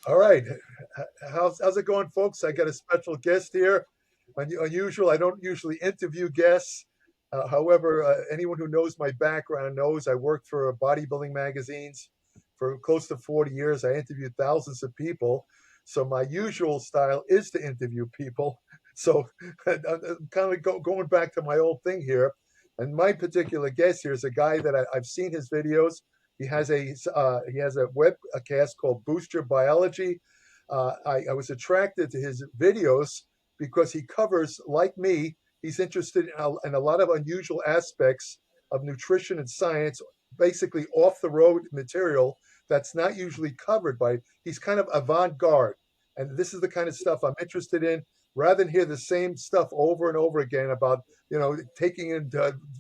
All right. How's it going, folks? I got a special guest here. Unusual. I don't usually interview guests. However, anyone who knows my background knows I worked for bodybuilding magazines for close to 40 years. I interviewed thousands of people. So my usual style is to interview people. So I'm kind of going back to my old thing here. And my particular guest here is a guy that I've seen his videos. He has a webcast called Boost Your Biology. I was attracted to his videos because he covers, like me, he's interested in a lot of unusual aspects of nutrition and science, basically off the road material that's not usually covered by. He's kind of avant garde, and this is the kind of stuff I'm interested in. Rather than hear the same stuff over and over again about taking in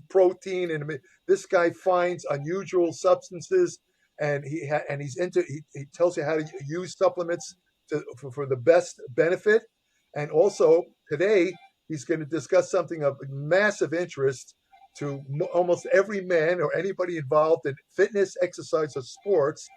protein, and this guy finds unusual substances, and he tells you how to use supplements for the best benefit. And also today he's going to discuss something of massive interest to almost every man or anybody involved in fitness, exercise, or sports.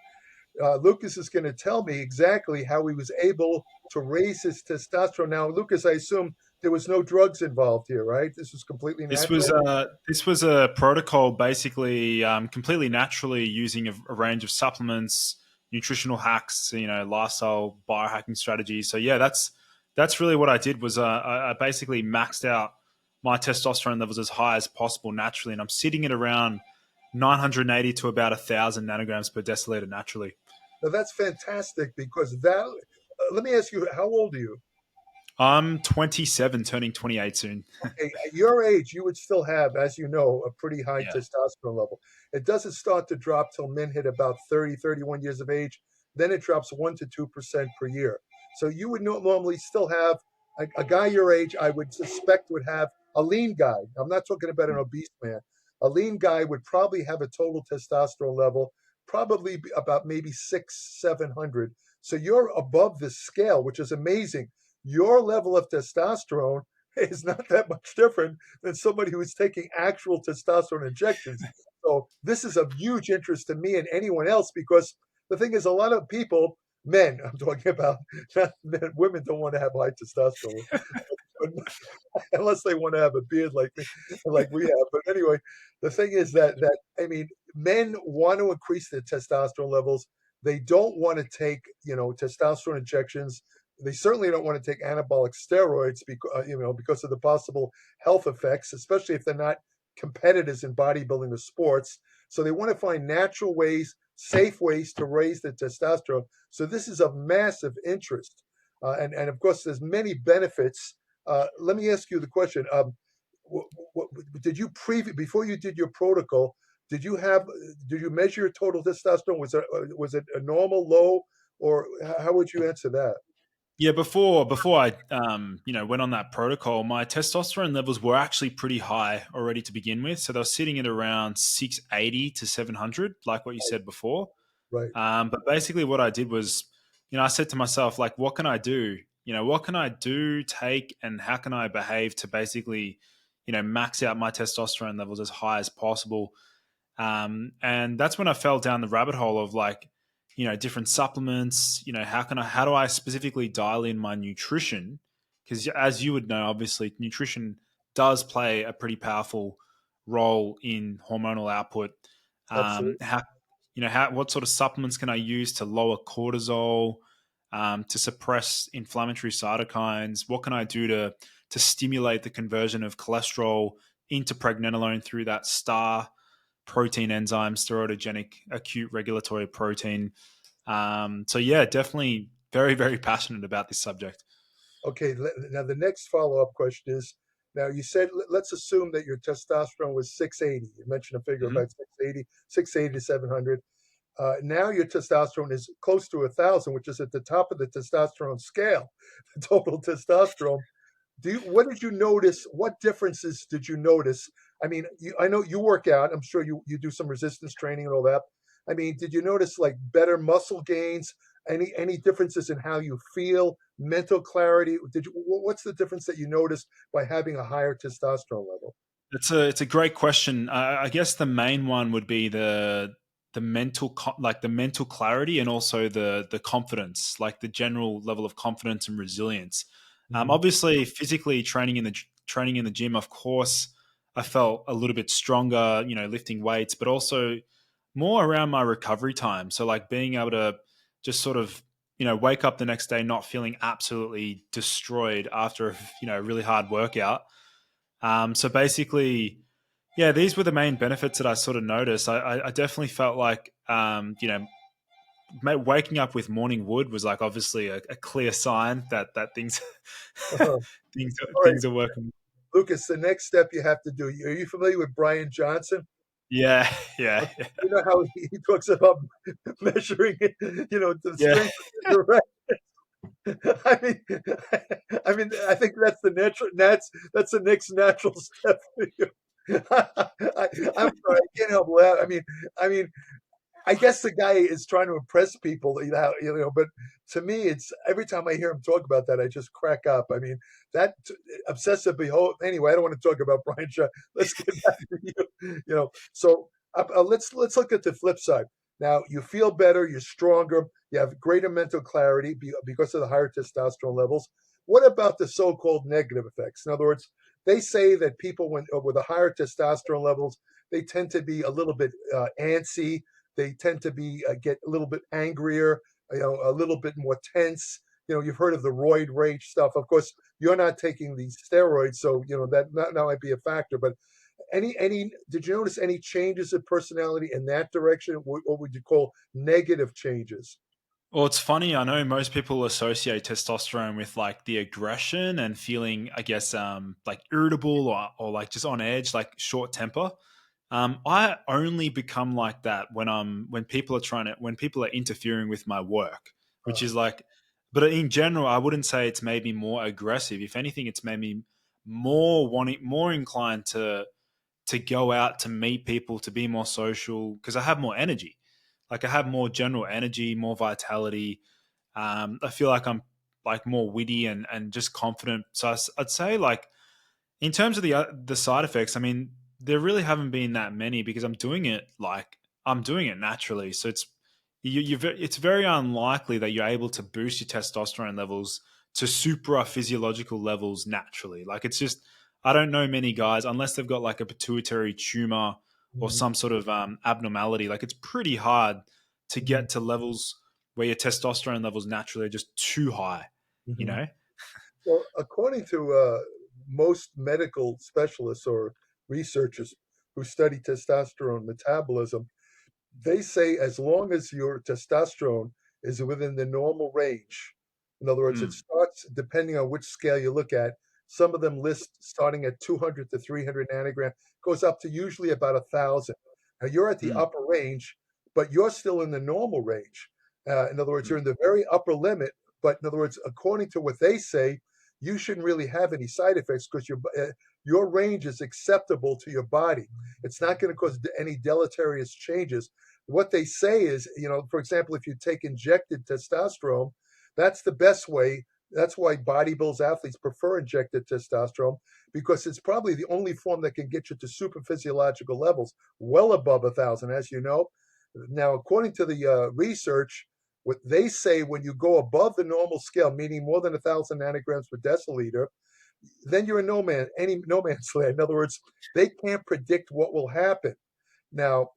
Lucas is going to tell me exactly how he was able to raise his testosterone. Now, Lucas, I assume there was no drugs involved here, right? This was completely This was natural. uh, this was a protocol, basically completely naturally using a range of supplements, nutritional hacks, lifestyle biohacking strategies. So yeah, that's really what I did. Was I basically maxed out my testosterone levels as high as possible naturally, and I'm sitting at around 980 to about 1,000 nanograms per deciliter naturally. Now, that's fantastic because that. Let me ask you, how old are you? I'm 27, turning 28 soon. Okay, at your age, you would still have, as you know, a pretty high Yeah. testosterone level. It doesn't start to drop till men hit about 30, 31 years of age. Then it drops 1 to 2% per year. So you would normally still have a guy your age, I would suspect, would have a lean guy. I'm not talking about an obese man. A lean guy would probably have a total testosterone level, probably about maybe 700. So you're above the scale, which is amazing. Your level of testosterone is not that much different than somebody who is taking actual testosterone injections. So this is of huge interest to me and anyone else because the thing is, a lot of people, men, I'm talking about, not men, women don't want to have high testosterone, but unless they want to have a beard like me, like we have. But anyway, the thing is that I mean, men want to increase their testosterone levels. They don't want to take testosterone injections. They certainly don't want to take anabolic steroids because of the possible health effects, especially if they're not competitors in bodybuilding or sports. So they want to find natural ways, safe ways to raise the testosterone. So this is of massive interest, and of course, there's many benefits. Let me ask you the question: what, what, did you before you did your protocol? Did you measure your total testosterone? Was it a normal, low, or how would you answer that? Yeah, before I went on that protocol, my testosterone levels were actually pretty high already to begin with. So they were sitting at around 680 to 700, like what you said before. Right. But basically, what I did was, I said to myself, like, what can I do? What can I do, take, and how can I behave to basically, max out my testosterone levels as high as possible? And that's when I fell down the rabbit hole of like, different supplements. How do I specifically dial in my nutrition? Because as you would know, obviously, nutrition does play a pretty powerful role in hormonal output. Absolutely. What sort of supplements can I use to lower cortisol, to suppress inflammatory cytokines? What can I do to stimulate the conversion of cholesterol into pregnenolone through that star protein enzyme, steroidogenic acute regulatory protein? So yeah, definitely very, very passionate about this subject. Okay. Now the next follow-up question is: now you said let's assume that your testosterone was 680. You mentioned a figure Mhm. about 680 to 700. Now your testosterone is close to 1,000, which is at the top of the testosterone scale, the total testosterone. What did you notice? What differences did you notice? I mean, I know you work out. I'm sure you do some resistance training and all that. I mean, did you notice like better muscle gains? Any differences in how you feel, mental clarity? What's the difference that you noticed by having a higher testosterone level? It's a great question. I guess the main one would be the like the mental clarity, and also the confidence, like the general level of confidence and resilience. Mhm. Obviously, physically training in the gym, of course, I felt a little bit stronger, lifting weights, but also more around my recovery time. So like being able to just sort of wake up the next day not feeling absolutely destroyed after a really hard workout. So basically, yeah, these were the main benefits that I sort of noticed. I definitely felt like, waking up with morning wood was like obviously a clear sign that things Uh-huh. things All right, things are working. Lucas, the next step you have to do. Are you familiar with Brian Johnson? Yeah, yeah, You know how he talks about measuring, the yeah, strength of your I mean, I mean, I think that's that's the next natural step for you. I'm sorry, I can't help laugh. I mean, I guess the guy is trying to impress people, but to me, it's every time I hear him talk about that, I just crack up. I mean, that obsessive behold. Anyway, I don't want to talk about Brian Shaw. Let's get back to you. So let's look at the flip side. Now, you feel better, you're stronger, you have greater mental clarity because of the higher testosterone levels. What about the so-called negative effects? In other words, they say that people with the higher testosterone levels, they tend to be a little bit antsy, they tend to be get a little bit angrier, a little bit more tense. You've heard of the roid rage stuff. Of course, you're not taking these steroids, so that might be a factor. But any did you notice any changes of personality in that direction? What would you call negative changes? Well, it's funny. I know most people associate testosterone with like the aggression and feeling, I guess, like irritable or like just on edge, like short temper. I only become like that when people are when people are interfering with my work, which Uh, is like, but in general, I wouldn't say it's made me more aggressive. If anything, it's made me more inclined to go out to meet people, to be more social, because I have more energy. Like I have more general energy, more vitality. I feel like I'm like more witty and just confident. So I'd say like in terms of the side effects, I mean, there really haven't been that many because I'm doing it naturally. So it's very unlikely that you're able to boost your testosterone levels to supra physiological levels naturally. Like it's just I don't know many guys unless they've got like a pituitary tumor or mhm, some sort of abnormality. Like it's pretty hard to mhm, get to levels where your testosterone levels naturally are just too high. You mhm. know? Well, according to most medical specialists or researchers who study testosterone metabolism, they say as long as your testosterone is within the normal range, in other words, it Mm, starts depending on which scale you look at. Some of them list starting at 200 to 300 nanogram, goes up to usually about 1,000. Now you're at the mm, upper range, but you're still in the normal range. In other words, mm, you're in the very upper limit. But in other words, according to what they say, you shouldn't really have any side effects because your range is acceptable to your body. It's not going to cause any deleterious changes. What they say is, for example, if you take injected testosterone, that's the best way. That's why bodybuilders, athletes prefer injected testosterone because it's probably the only form that can get you to super physiological levels, well above 1,000, as you know. Now, according to the research, what they say when you go above the normal scale, meaning more than 1,000 nanograms per deciliter, then you're in no man's land. In other words, they can't predict what will happen. Now,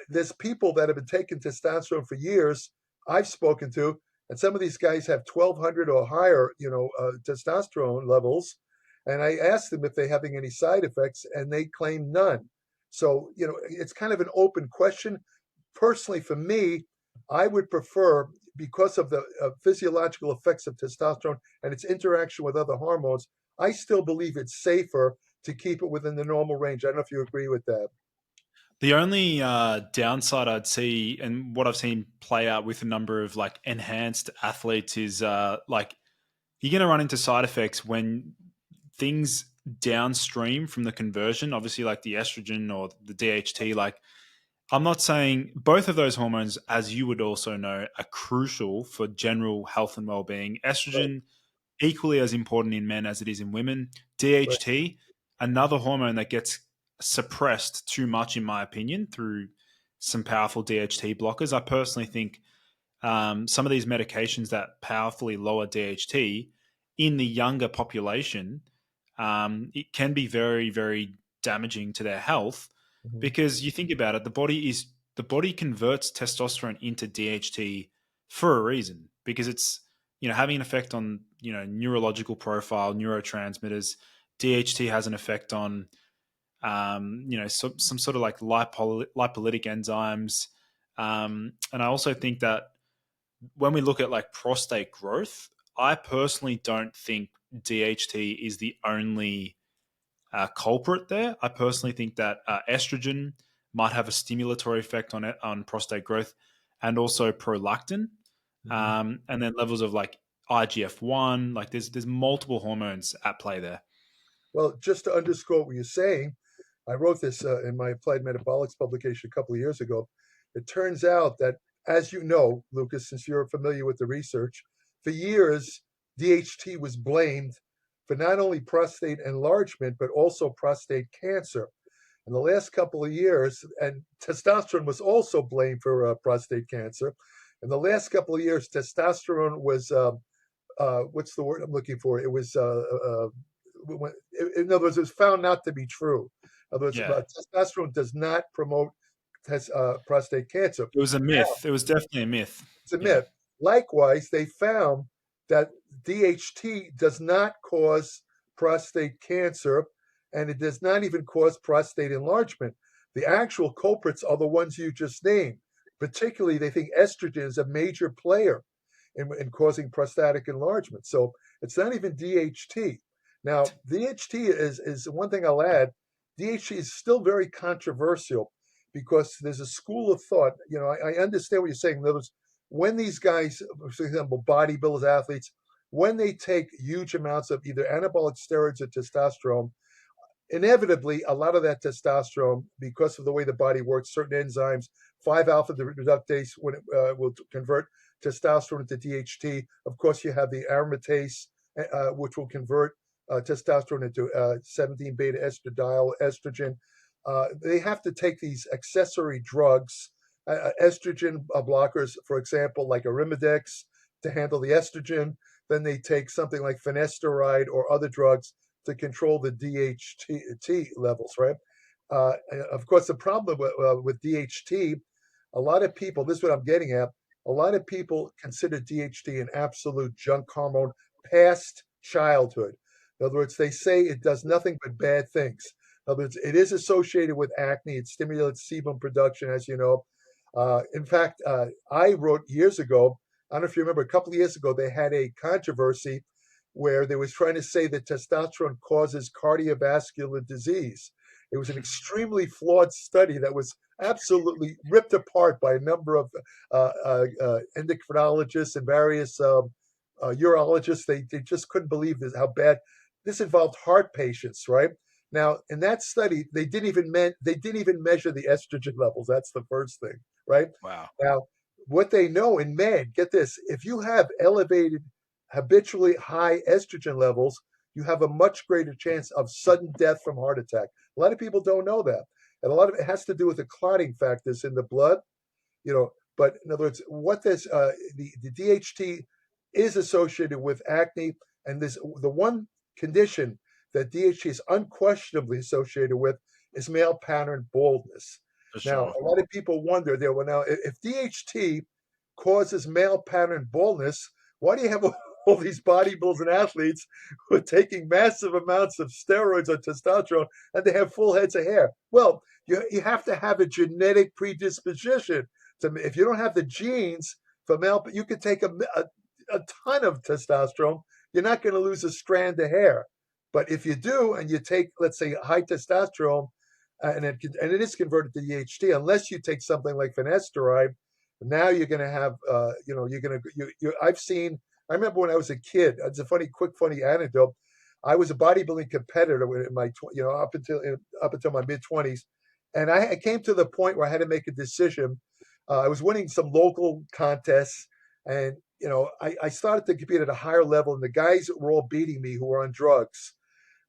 there's people that have been taking testosterone for years I've spoken to, and some of these guys have 1,200 or higher, testosterone levels. And I asked them if they're having any side effects, and they claim none. So, it's kind of an open question. Personally, for me, I would prefer, because of the physiological effects of testosterone and its interaction with other hormones, I still believe it's safer to keep it within the normal range. I don't know if you agree with that. The only downside I'd see, and what I've seen play out with a number of like enhanced athletes, is like you're going to run into side effects when things downstream from the conversion, obviously like the estrogen or the DHT. Like I'm not saying both of those hormones, as you would also know, are crucial for general health and well-being. Right, Estrogen equally as important in men as it is in women. right. DHT, another hormone that gets suppressed too much, in my opinion, through some powerful DHT blockers. I personally think some of these medications that powerfully lower DHT in the younger population, it can be very, very damaging to their health, Mhm. because you think about it, the body converts testosterone into DHT for a reason, because it's, having an effect on, neurological profile, neurotransmitters. DHT has an effect on some sort of like lipolytic enzymes. And I also think that when we look at like prostate growth, I personally don't think DHT is the only culprit there. I personally think that estrogen might have a stimulatory effect on it, on prostate growth, and also prolactin, Mhm. and then levels of like IGF-1. Like there's multiple hormones at play there. Well, just to underscore what you're saying, I wrote this in my Applied Metabolics publication a couple of years ago. It turns out that, as you know, Lucas, since you're familiar with the research, for years, DHT was blamed for not only prostate enlargement, but also prostate cancer. In the last couple of years, and testosterone was also blamed for prostate cancer. In the last couple of years, testosterone was what's the word I'm looking for? It was in other words, it was found not to be true. In other words, Yeah, testosterone does not promote prostate cancer. it was a myth. It was definitely a myth. It's a Yeah. myth. Likewise, they found that DHT does not cause prostate cancer, and it does not even cause prostate enlargement. The actual culprits are the ones you just named. Particularly, they think estrogen is a major player in causing prostatic enlargement. So it's not even DHT. Now, DHT is one thing I'll add. DHT is still very controversial because there's a school of thought. I understand what you're saying. In other words, when these guys, for example, bodybuilders, athletes, when they take huge amounts of either anabolic steroids or testosterone, inevitably a lot of that testosterone, because of the way the body works, certain enzymes, 5-alpha reductase, when it will convert testosterone into DHT. Of course, you have the aromatase, which will convert testosterone into 17 beta estradiol estrogen. They have to take these accessory drugs, estrogen blockers, for example, like Arimidex, to handle the estrogen. Then they take something like finasteride or other drugs to control the DHT levels, right? Of course, the problem with DHT, a lot of people, this is what I'm getting at, a lot of people consider DHT an absolute junk hormone past childhood. In other words, they say it does nothing but bad things. In other words, it is associated with acne. It stimulates sebum production, as you know. In fact, I wrote years ago, I don't know if you remember, a couple of years ago, they had a controversy where they was trying to say that testosterone causes cardiovascular disease. It was an extremely flawed study that was absolutely ripped apart by a number of endocrinologists and various urologists. They just couldn't believe this, how bad this involved heart patients, right? Now, in that study, they didn't even measure the estrogen levels. That's the first thing, right? Wow. Now, what they know in men, get this: if you have elevated, habitually high estrogen levels, you have a much greater chance of sudden death from heart attack. A lot of people don't know that, and a lot of it has to do with the clotting factors in the blood. But in other words, what this the DHT is associated with acne, and this the one condition that DHT is unquestionably associated with is male pattern baldness. For Now, sure. a lot of people wonder there. Well, now if DHT causes male pattern baldness, why do you have all these bodybuilders and athletes who are taking massive amounts of steroids or testosterone and they have full heads of hair? Well, you have to have a genetic predisposition. If you don't have the genes for male, you could take a ton of testosterone. You're not going to lose a strand of hair. But if you do, and you take, let's say, high testosterone, and it is converted to DHT, unless you take something like finasteride, now you're going to have, you're going to. I've seen. I remember when I was a kid. It's a funny anecdote. I was a bodybuilding competitor in my, up until my mid-20s, and I came to the point where I had to make a decision. I was winning some local contests, and I started to compete at a higher level, and the guys were all beating me who were on drugs.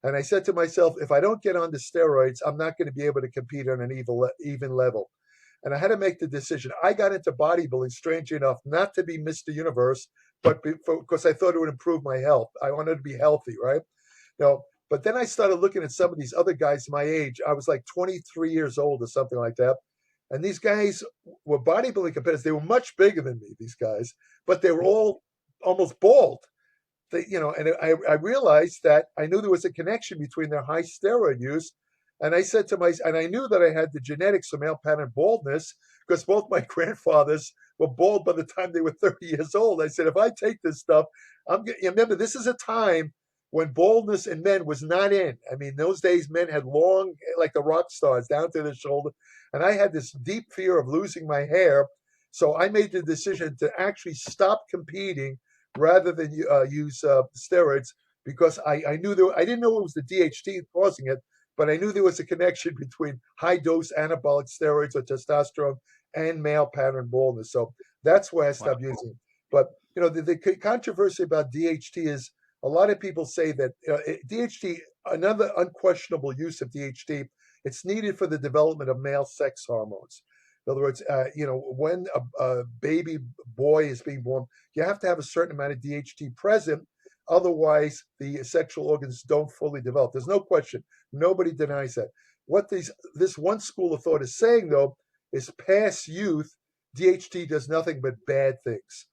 And I said to myself, if I don't get on the steroids, I'm not going to be able to compete on an even level. and I had to make the decision. I got into bodybuilding, strangely enough, not to be Mr. Universe, but because I thought it would improve my health. I wanted to be healthy, right? No, but then I started looking at some of these other guys my age. I was like 23 years old or something like that. And these guys were bodybuilding competitors. They were much bigger than me, these guys, but they were all almost bald. And I realized that I knew there was a connection between their high steroid use. And I said to myself, and I knew that I had the genetics of male pattern baldness because both my grandfathers were bald by the time they were 30 years old. I said, if I take this stuff, remember, this is a time when baldness in men was not in. I mean, those days men had long, like the rock stars, down to the shoulder. And I had this deep fear of losing my hair. So I made the decision to actually stop competing rather than use steroids because I knew I didn't know it was the DHT causing it, but I knew there was a connection between high dose anabolic steroids or testosterone and male pattern baldness. So that's why I Wow. stopped using it. But the controversy about DHT is a lot of people say that DHT, another unquestionable use of DHT, it's needed for the development of male sex hormones. In other words, when a baby boy is being born, you have to have a certain amount of DHT present. Otherwise, the sexual organs don't fully develop. There's no question. Nobody denies that. What this one school of thought is saying, though, is past youth, DHT does nothing but bad things.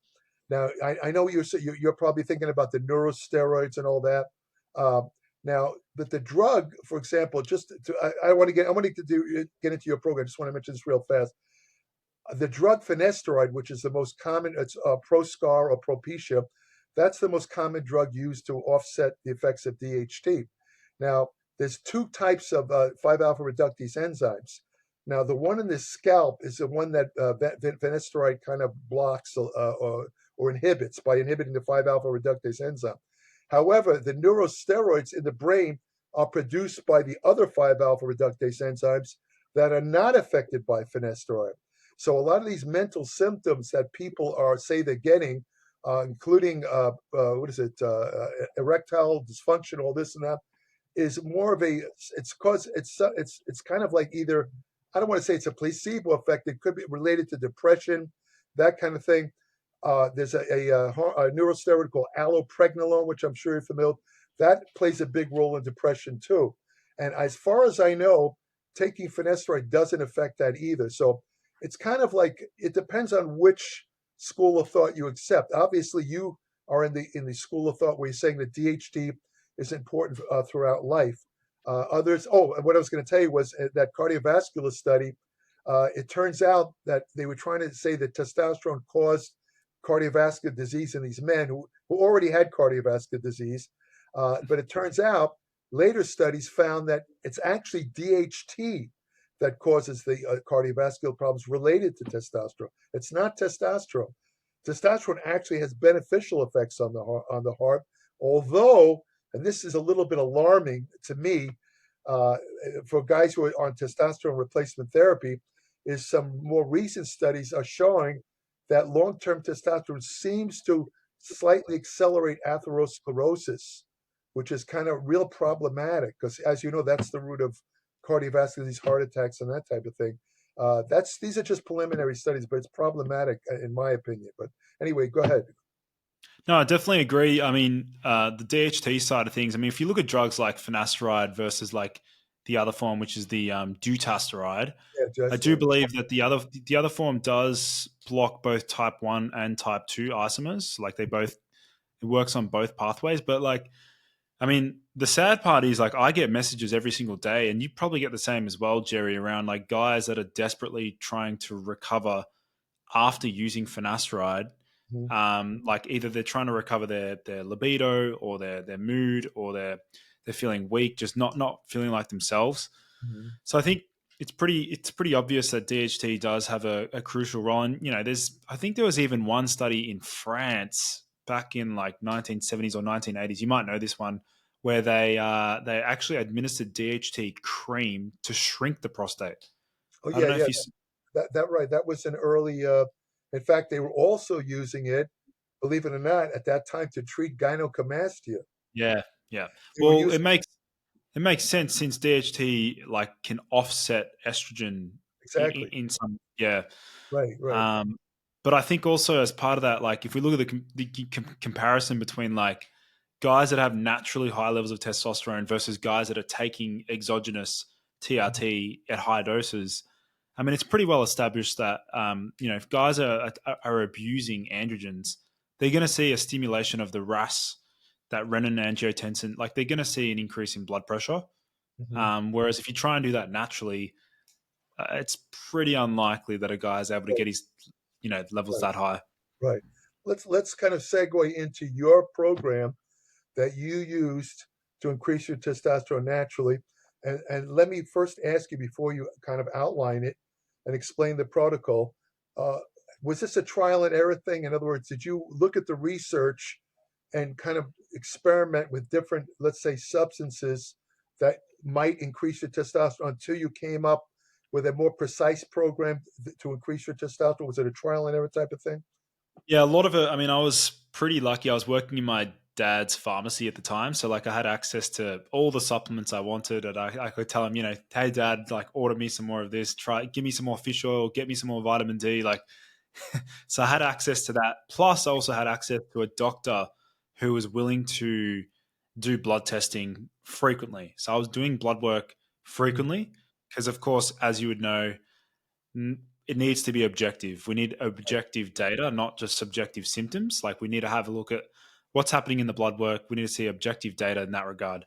Now, I know you're probably thinking about the neurosteroids and all that. Now, but the drug, for example, I want to get into your program. I just want to mention this real fast. The drug finasteride, which is the most common, it's Proscar or Propecia. That's the most common drug used to offset the effects of DHT. Now, there's two types of 5-alpha reductase enzymes. Now, the one in the scalp is the one that finasteride kind of blocks or inhibits by inhibiting the 5-alpha reductase enzyme. However, the neurosteroids in the brain are produced by the other 5-alpha reductase enzymes that are not affected by finasteride. So a lot of these mental symptoms that people say they're getting, including erectile dysfunction, all this and that, is more of it's kind of like either, I don't want to say it's a placebo effect. It could be related to depression, that kind of thing. There's a neurosteroid called allopregnanolone, which I'm sure you're familiar with. That plays a big role in depression too. And as far as I know, taking finasteride doesn't affect that either. So it's kind of like, it depends on which school of thought you accept. Obviously, you are in the school of thought where you're saying that DHT is important throughout life. Others, and what I was going to tell you was that cardiovascular study. It turns out that they were trying to say that testosterone caused cardiovascular disease in these men who already had cardiovascular disease. But it turns out later studies found that it's actually DHT that causes the cardiovascular problems related to testosterone. It's not testosterone. Testosterone actually has beneficial effects on the heart, although, and this is a little bit alarming to me, for guys who are on testosterone replacement therapy, is some more recent studies are showing that long-term testosterone seems to slightly accelerate atherosclerosis, which is kind of real problematic because, as you know, that's the root of cardiovascular disease, heart attacks, and that type of thing. These are just preliminary studies, but it's problematic in my opinion. But anyway, go ahead. No, I definitely agree. I mean, the DHT side of things. I mean, if you look at drugs like finasteride versus like the other form, which is the dutasteride, I do believe that the other form does block both type 1 and type 2 isomers. Like it works on both pathways. But like, I mean, the sad part is like I get messages every single day, and you probably get the same as well, Jerry, around like guys that are desperately trying to recover after using finasteride. Like either they're trying to recover their libido or their mood, or they're feeling weak, just not feeling like themselves. Mm-hmm. So I think it's pretty obvious that DHT does have a crucial role. And I think there was even one study in France back in like 1970s or 1980s. You might know this one, where they actually administered DHT cream to shrink the prostate. Oh I don't yeah, know yeah. if you. That right. That was an early. In fact, they were also using it, believe it or not, at that time to treat gynecomastia. Yeah, yeah. They were Well, using it makes sense since DHT like can offset estrogen exactly. in some, yeah. Right, right. Um, but I think also as part of that, like if we look at the comparison between like guys that have naturally high levels of testosterone versus guys that are taking exogenous Mhm, TRT at high doses, I mean, it's pretty well established that if guys are abusing androgens, they're going to see a stimulation of the RAS, that renin-angiotensin. Like they're going to see an increase in blood pressure. mhm. Whereas if you try and do that naturally, it's pretty unlikely that a guy is able to Right, get his levels right, that high. right. Let's kind of segue into your program that you used to increase your testosterone naturally. And let me first ask you before you kind of outline it and explain the protocol. Uh, was this a trial and error thing? In other words, did you look at the research and kind of experiment with different, let's say, substances that might increase your testosterone until you came up with a more precise program to increase your testosterone? Was it a trial and error type of thing? Yeah, a lot of it. I mean, I was pretty lucky. I was working in my dad's pharmacy at the time, so like I had access to all the supplements I wanted, and I could tell him, hey, dad, like order me some more of this. Give me some more fish oil, get me some more vitamin D. Like, so I had access to that. Plus, I also had access to a doctor who was willing to do blood testing frequently. So I was doing blood work Mm, frequently because, of course, as you would know, it needs to be objective. We need objective data, not just subjective symptoms. Like we need to have a look at what's happening in the blood work. We need to see objective data in that regard.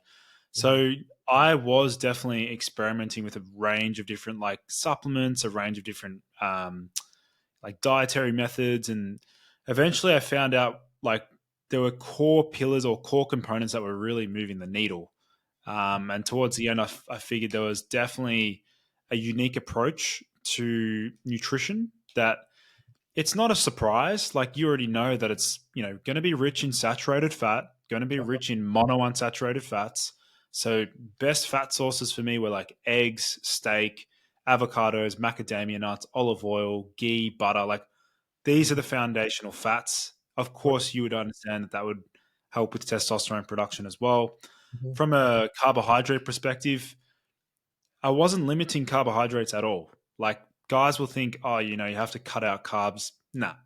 mhm, So I was definitely experimenting with a range of different like supplements, a range of different like dietary methods, and eventually I found out like there were core pillars or core components that were really moving the needle. And towards the end, I figured there was definitely a unique approach to nutrition that it's not a surprise. Like you already know that it's going to be rich in saturated fat, going to be rich in monounsaturated fats. So best fat sources for me were like eggs, steak, avocados, macadamia nuts, olive oil, ghee, butter. Like these are mhm, the foundational fats. Of right, course, you would understand that that would help with testosterone production as well. mhm, From a carbohydrate perspective, I wasn't limiting carbohydrates at all. Like guys will think, oh, you have to cut out carbs. Nah,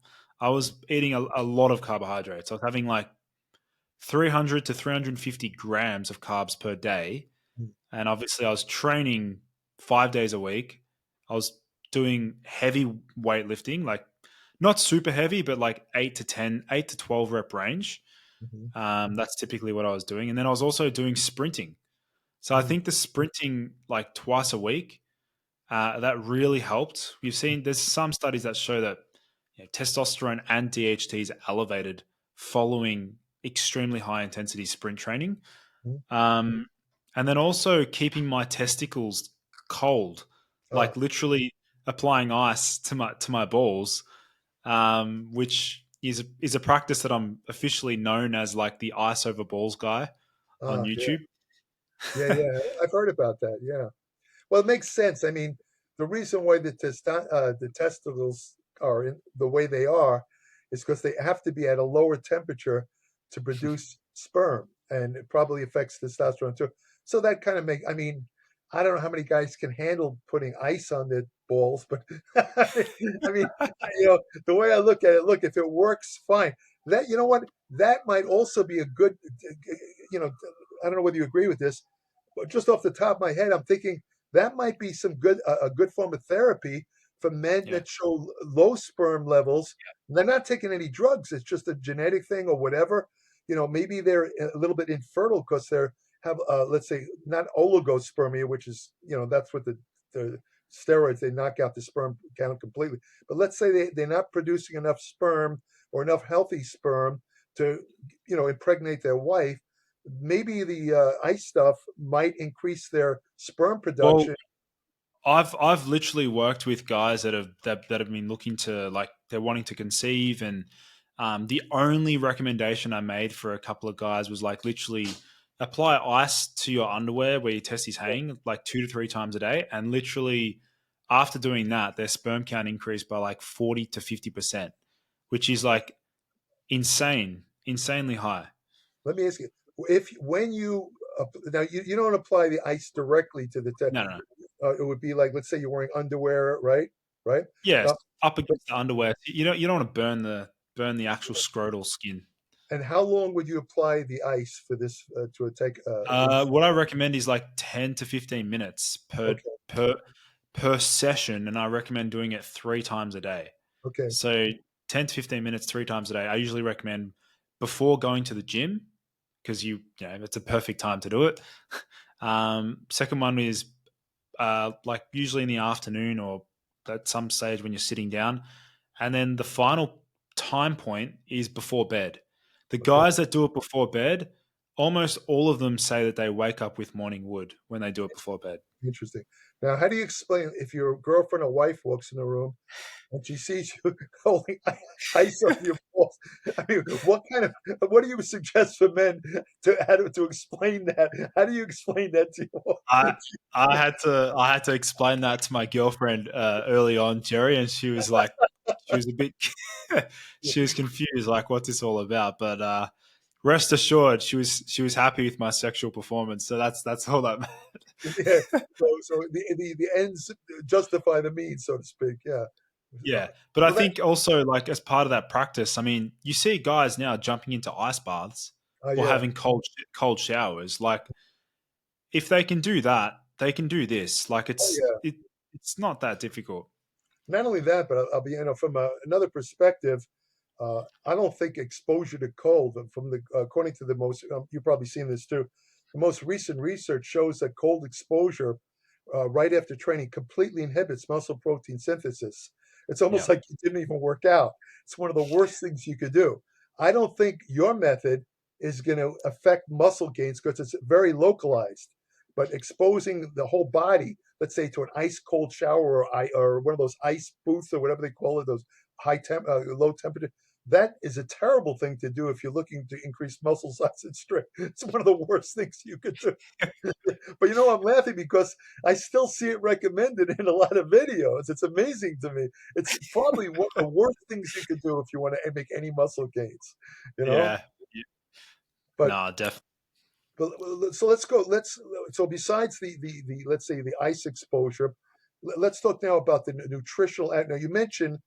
I was eating a lot of carbohydrates. I was having like 300 to 350 grams of carbs per day. mm, And obviously, I was training 5 days a week. I was doing heavy weightlifting, like not super heavy, but like 8 to 12 rep range. mhm, That's typically what I was doing. And then I was also doing sprinting. So I mm, think the sprinting like twice a week, that really helped. We've seen there's some studies that show that testosterone and DHT is elevated following extremely high intensity sprint training. mhm. Um, and then also keeping my testicles cold, Ah, like literally applying ice to my balls, which is a practice that I'm officially known as like the ice over balls guy on yeah, YouTube. yeah, yeah. I've heard about that. Yeah. Well, it makes sense. I mean, the reason why the testicles are in the way they are is because they have to be at a lower temperature to produce sperm, and it probably affects testosterone too. So that kind of make. I mean, I don't know how many guys can handle putting ice on their balls, but I mean, the way I look at it, look, if it works, fine. That you know what, that might also be a good. You know, I don't know whether you agree with this, but just off the top of my head, I'm thinking that might be some good a good form of therapy for men Yeah. that show low sperm levels. They're not taking any drugs. It's just a genetic thing or whatever. Maybe they're a little bit infertile because they're have let's say not oligospermia, which is that's what the steroids, they knock out the sperm count completely. But let's say they're not producing enough sperm or enough healthy sperm to impregnate their wife. Maybe the ice stuff might increase their sperm Well, production. I've literally worked with guys that have been looking to like they're wanting to conceive, and the only recommendation I made for a couple of guys was like literally apply ice to your underwear where your testes hang like 2 to 3 times a day, and literally after doing that, their sperm count increased by like 40 to 50%, which is like insanely high. Let me ask you, if when you now you don't apply the ice directly to the No, no, no. it would be like, let's say you're wearing underwear, right? Right. Yes, Now, up but, against the underwear. You don't want to burn the actual scrotal skin. and how long would you apply the ice for this to take? What I recommend is like 10 to 15 minutes Okay. per per session, and I recommend doing it 3 times a day. Okay. So 10 to 15 minutes 3 times a day. I usually recommend before going to the gym because it's a perfect time to do it. Second one is like usually in the afternoon or at some stage when you're sitting down. And then the final time point is before bed. The Okay. guys that do it before bed, almost all of them say that they wake up with morning wood when they do it before bed. Interesting. Now, how do you explain if your girlfriend or wife walks in the room and she sees you holding ice on your balls? I mean, what do you suggest for men to explain that? How do you explain that to your I I had to explain that to my girlfriend early on, Jerry, and she was a bit she was confused, like what's this all about? But rest assured, she was happy with my sexual performance. So that's all that Yeah. matters. So the ends justify the means, so to speak. Yeah. Yeah, but I So that, think also like as part of that practice, I mean, you see guys now jumping into ice baths or yeah. having cold showers. Like if they can do that, they can do this. Like Oh, yeah. it's not that difficult. Not only that, but I'll be, from another perspective, I don't think exposure to cold, from the according to the most, you've probably seen this too, the most recent research shows that cold exposure right after training completely inhibits muscle protein synthesis. It's almost Yeah. like you didn't even work out. It's one of the worst things you could do. I don't think your method is going to affect muscle gains because it's very localized. But exposing the whole body, let's say to an ice cold shower or one of those ice booths or whatever they call it, those low temperature, that is a terrible thing to do if you're looking to increase muscle size and strength. It's one of the worst things you could do. But I'm laughing because I still see it recommended in a lot of videos. It's amazing to me. It's probably one of the worst things you could do if you want to make any muscle gains, you know? Yeah. Yeah. But No, definitely. so let's go. So besides the let's say the ice exposure, let's talk now about the nutritional. Now you mentioned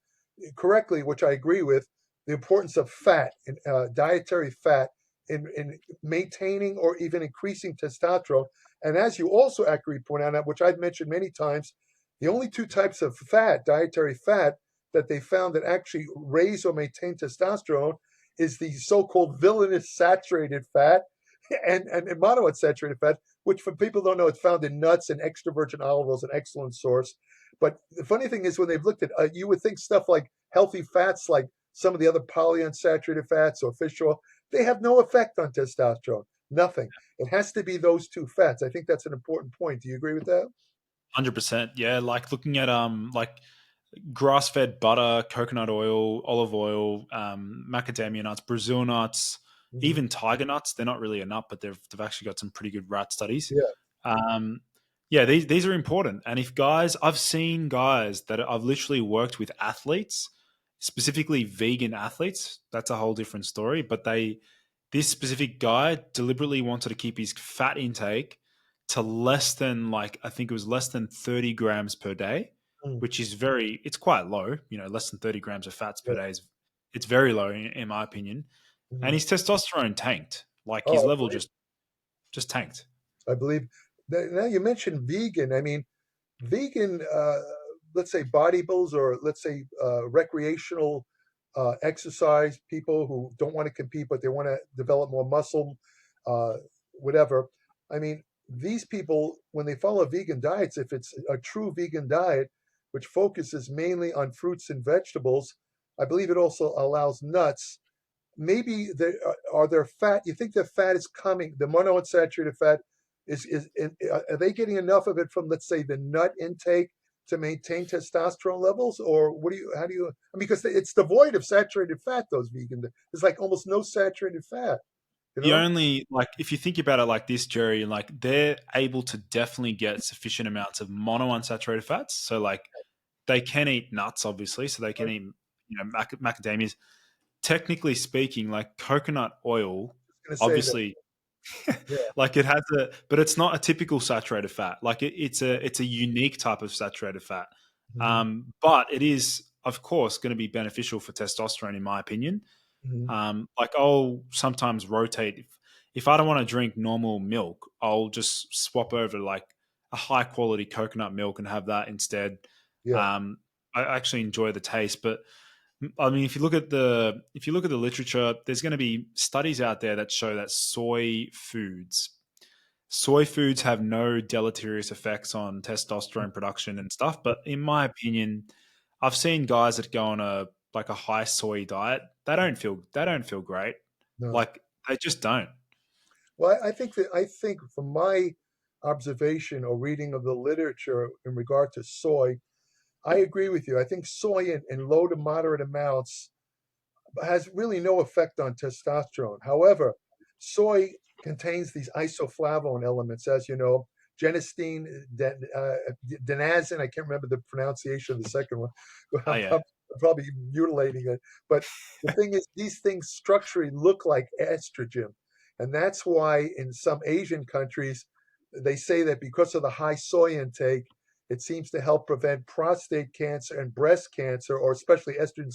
correctly, which I agree with, the importance of fat and dietary fat in maintaining or even increasing testosterone. And as you also accurately point out, which I've mentioned many times, the only two types of fat, dietary fat, that they found that actually raise or maintain testosterone is the so-called villainous saturated fat and monounsaturated fat, which for people who don't know, it's found in nuts, and extra virgin olive oil is an excellent source. But the funny thing is, when they've looked at, you would think stuff like healthy fats, like some of the other polyunsaturated fats or fish oil, they have no effect on testosterone. Nothing. It has to be those two fats. I think that's an important point. Do you agree with that? 100%. Yeah, like looking at like grass-fed butter, coconut oil, olive oil, macadamia nuts, Brazil nuts, Hmm. even tiger nuts. They're not really a nut, but they've actually got some pretty good rat studies. Yeah. Um, yeah, these are important. And if guys, I've seen guys that I've literally worked with athletes, specifically vegan athletes. That's a whole different story. But this specific guy deliberately wanted to keep his fat intake to less than like I think it was less than 30 grams per day, Mm. which is it's quite low. Less than 30 grams of fats per Yeah. day it's very low in my opinion. And Mhm. his testosterone tanked. Like his Oh, level just tanked. I believe. Now you mentioned vegan. I mean, vegan, let's say bodybuilders or let's say recreational exercise people who don't want to compete but they want to develop more muscle, uh, whatever. I mean, these people, when they follow vegan diets, if it's a true vegan diet, which focuses mainly on fruits and vegetables, I believe it also allows nuts. Maybe there are there fat. You think the fat is coming? The monounsaturated fat are they getting enough of it from, let's say, the nut intake to maintain testosterone levels, or what do you? How do you? Because it's devoid of saturated fat. Those vegan, there's like almost no saturated fat. You The know? only like if you think about it like this, Jerry, like they're able to definitely get sufficient amounts of monounsaturated fats. So like they can eat nuts, obviously, so they can I'm eat macadamias. Technically speaking, like coconut oil, going to say that. obviously Yeah. Like it has but it's not a typical saturated fat. Like it's a unique type of saturated fat. Hmm. But it is, of course, going to be beneficial for testosterone, in my opinion. Hmm. Like I'll sometimes rotate. If I don't want to drink normal milk, I'll just swap over to like a high quality coconut milk and have that instead. Yeah. I actually enjoy the taste, but I mean, if you look at the literature, there's going to be studies out there that show that soy foods have no deleterious effects on testosterone production and stuff. But in my opinion, I've seen guys that go on a high soy diet. They don't feel great. No. Like they just don't. Well, I think from my observation or reading of the literature in regard to soy, I agree with you. I think soy in low to moderate amounts has really no effect on testosterone. However, soy contains these isoflavone elements, as you know, genistein, denazin. I can't remember the pronunciation of the second one. Oh I'm yeah, probably mutilating it. But the thing is, these things structurally look like estrogen. And that's why in some Asian countries, they say that because of the high soy intake, it seems to help prevent prostate cancer and breast cancer, or especially estrogen.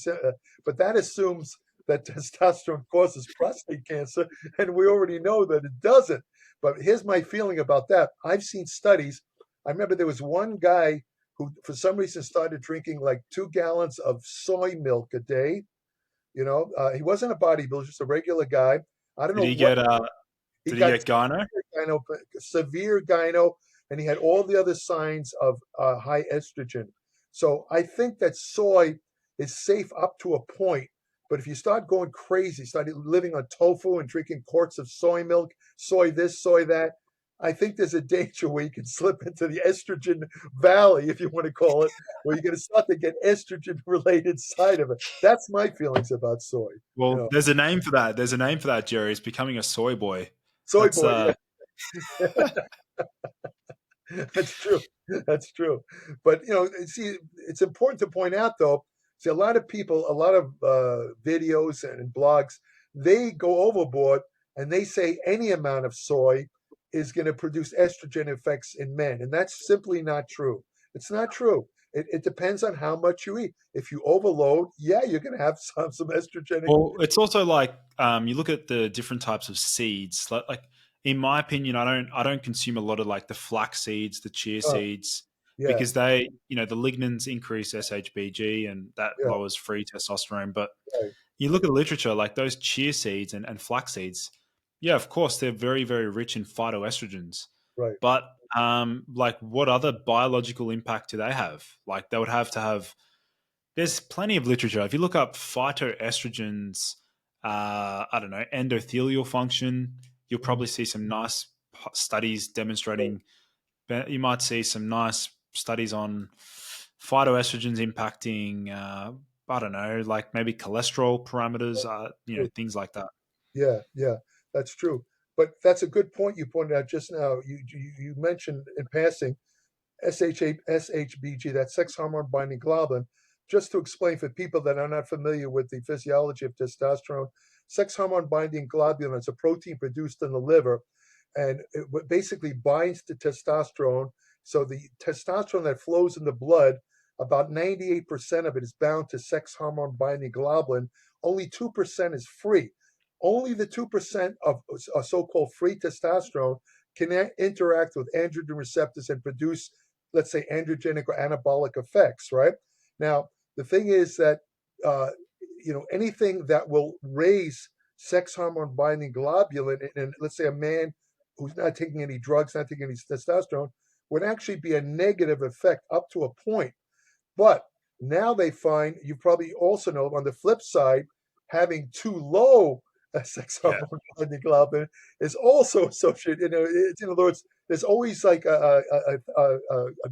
But that assumes that testosterone causes prostate cancer, and we already know that it doesn't. But here's my feeling about that. I've seen studies. I remember there was one guy who, for some reason, started drinking like 2 gallons of soy milk a day. He wasn't a bodybuilder, just a regular guy. I don't did know he what get he did he got. get gyno? Severe gyno, and he had all the other signs of high estrogen. So I think that soy is safe up to a point. But if you start going crazy, start living on tofu and drinking quarts of soy milk, soy this, soy that, I think there's a danger where you can slip into the estrogen valley, if you want to call it, where you're going to start to get estrogen related side of it. That's my feelings about soy. You Well, know, there's a name for that. There's a name for that, Jerry. It's becoming a soy boy. soy That's boy, yeah. That's true. That's true. But see, it's important to point out though. See, a lot of people, a lot of videos and blogs, they go overboard and they say any amount of soy is going to produce estrogen effects in men, and that's simply not true. It's not true. It depends on how much you eat. If you overload, yeah, you're going to have some estrogenic. Well, it's also like you look at the different types of seeds. Like in my opinion, I don't consume a lot of like the flax seeds, the chia Uh, seeds, yeah, because the lignans increase SHBG and that yeah, lowers free testosterone. But right, you look at the literature, like those chia seeds and flax seeds. Yeah, of course, they're very very rich in phytoestrogens. right. But like what other biological impact do they have? Like they would have to have there's plenty of literature. If you look up phytoestrogens, I don't know, endothelial function, you'll Mhm. probably see some nice studies Right. demonstrating. You might see some nice studies on phytoestrogens impacting, I don't know, like maybe cholesterol parameters, True. things like that. Yeah, yeah, that's true. But that's a good point you pointed out just now. You mentioned in passing SHBG, that sex hormone binding globulin. Just to explain for people that are not familiar with the physiology of testosterone, sex hormone binding globulin is a protein produced in the liver, and it basically binds to testosterone. So the testosterone that flows in the blood, about 98% of it is bound to sex hormone binding globulin. Only 2% is free. Only the 2% of so-called free testosterone can interact with androgen receptors and produce, let's say, androgenic or anabolic effects, right? Now, the thing is that, uh, anything that will raise sex hormone binding globulin in, let's say, a man who's not taking any drugs, not taking any testosterone, would actually be a negative effect up to a point. But now they find, you probably also know, on the flip side, having too low a sex Yeah, hormone binding globulin is also associated. In other words, there's always like a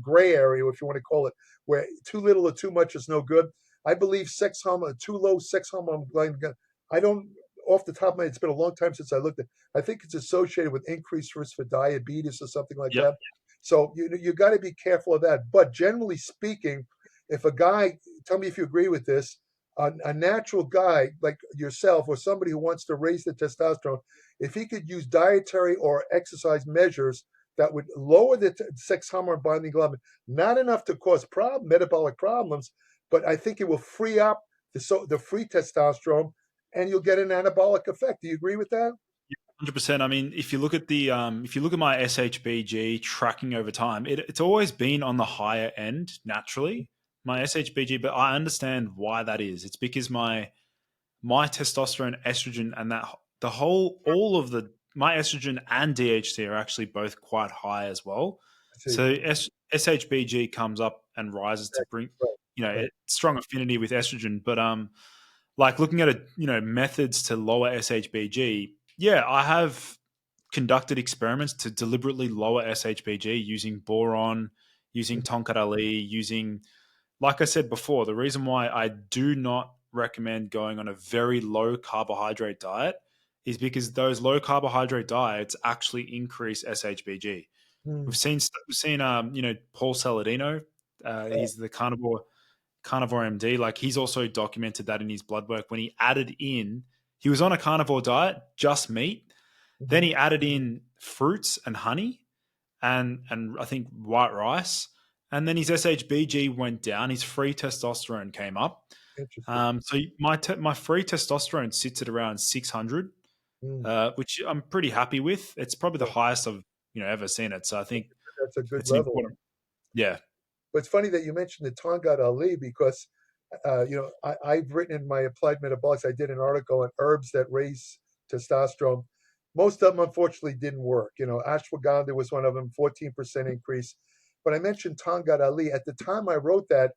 gray area, if you want to call it, where too little or too much is no good. I believe too low sex hormone binding. I don't, off the top of my head, it's been a long time since I looked at. I think it's associated with increased risk for diabetes or something like yep, that. So you got to be careful of that. But generally speaking, if a guy, tell me if you agree with this, a natural guy like yourself or somebody who wants to raise the testosterone, if he could use dietary or exercise measures that would lower the sex hormone binding globulin, not enough to cause metabolic problems, but I think it will free up the free testosterone, and you'll get an anabolic effect. Do you agree with that? 100%. I mean, if you look at my SHBG tracking over time, it's always been on the higher end naturally, my SHBG. But I understand why that is. It's because my testosterone, estrogen, and that the whole all of the my estrogen and DHT are actually both quite high as well. I see. So SHBG comes up and rises to bring Right, right. strong affinity with estrogen. But like looking at methods to lower SHBG, yeah, I have conducted experiments to deliberately lower SHBG using boron, using Mhm. Tonkat Ali, using, like I said before, the reason why I do not recommend going on a very low carbohydrate diet is because those low carbohydrate diets actually increase SHBG. Mm. We've seen Paul Saladino, Yeah. he's the carnivore MD. Like he's also documented that in his blood work when he added in, he was on a carnivore diet, just meat. Then Mhm. he added in fruits and honey and I think white rice. And then his SHBG went down. His free testosterone came up. Interesting. So my free testosterone sits at around 600, Mm. which I'm pretty happy with. It's probably the Yeah, highest I've ever seen it. So I think that's a good it's an level. important. Yeah, But it's funny that you mentioned the Tongat Ali because, I've written in my applied metabolics, I did an article on herbs that raise testosterone. Most of them, unfortunately, didn't work. Ashwagandha was one of them, 14% increase. But I mentioned Tongat Ali. At the time I wrote that,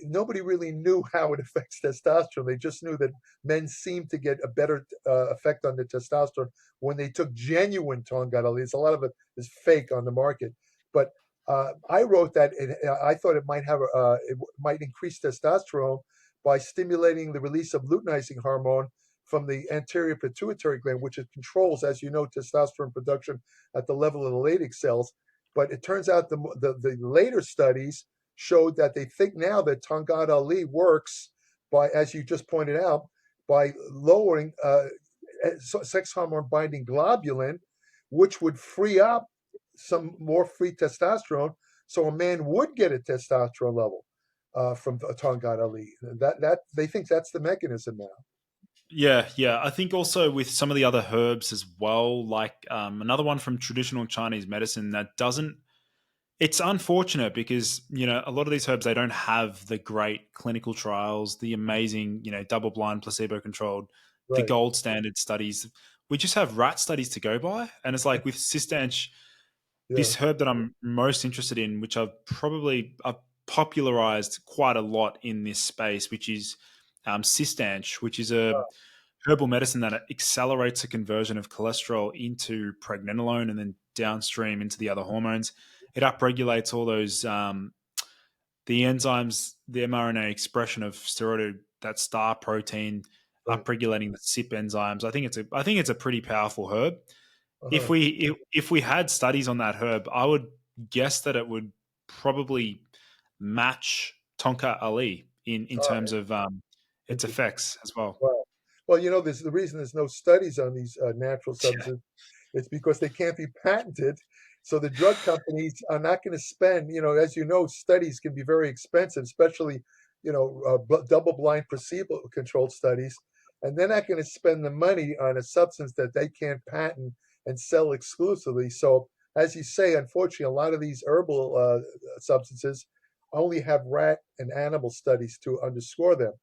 nobody really knew how it affects testosterone. They just knew that men seemed to get a better effect on the testosterone when they took genuine Tongat Ali. There's a lot of it is fake on the market. But I wrote that I thought it might increase testosterone by stimulating the release of luteinizing hormone from the anterior pituitary gland, which it controls, as you know, testosterone production at the level of the Leydig cells. But it turns out the later studies showed that they think now that Tongat Ali works by, as you just pointed out, by lowering sex hormone binding globulin, which would free up some more free testosterone, so a man would get a testosterone level from Tongat Ali. That they think that's the mechanism now. yeah. I think also with some of the other herbs as well, like another one from traditional Chinese medicine that doesn't. It's unfortunate because a lot of these herbs, they don't have the great clinical trials, the amazing double blind placebo controlled, the Right. gold standard studies. We just have rat studies to go by, and it's like with Cistanch, Yeah. this herb that I'm most interested in, which I've popularized quite a lot in this space, which is Cistanch, which is a herbal medicine that accelerates the conversion of cholesterol into pregnenolone and then downstream into the other hormones. It upregulates all those the enzymes, the mRNA expression of steroid, that star protein, Right. upregulating the CYP enzymes. I think it's a pretty powerful herb. If Uh-huh. we had studies on that herb, I would guess that it would probably match Tonka Ali in Oh, terms of its interesting. effects as well. Wow. Well, there's the reason there's no studies on these natural Yeah, substances. It's because they can't be patented. So the drug companies are not going to spend, as you know, studies can be very expensive, especially, double-blind placebo-controlled studies. And they're not going to spend the money on a substance that they can't patent and sell exclusively. So, as you say, unfortunately, a lot of these herbal substances only have rat and animal studies to underscore them.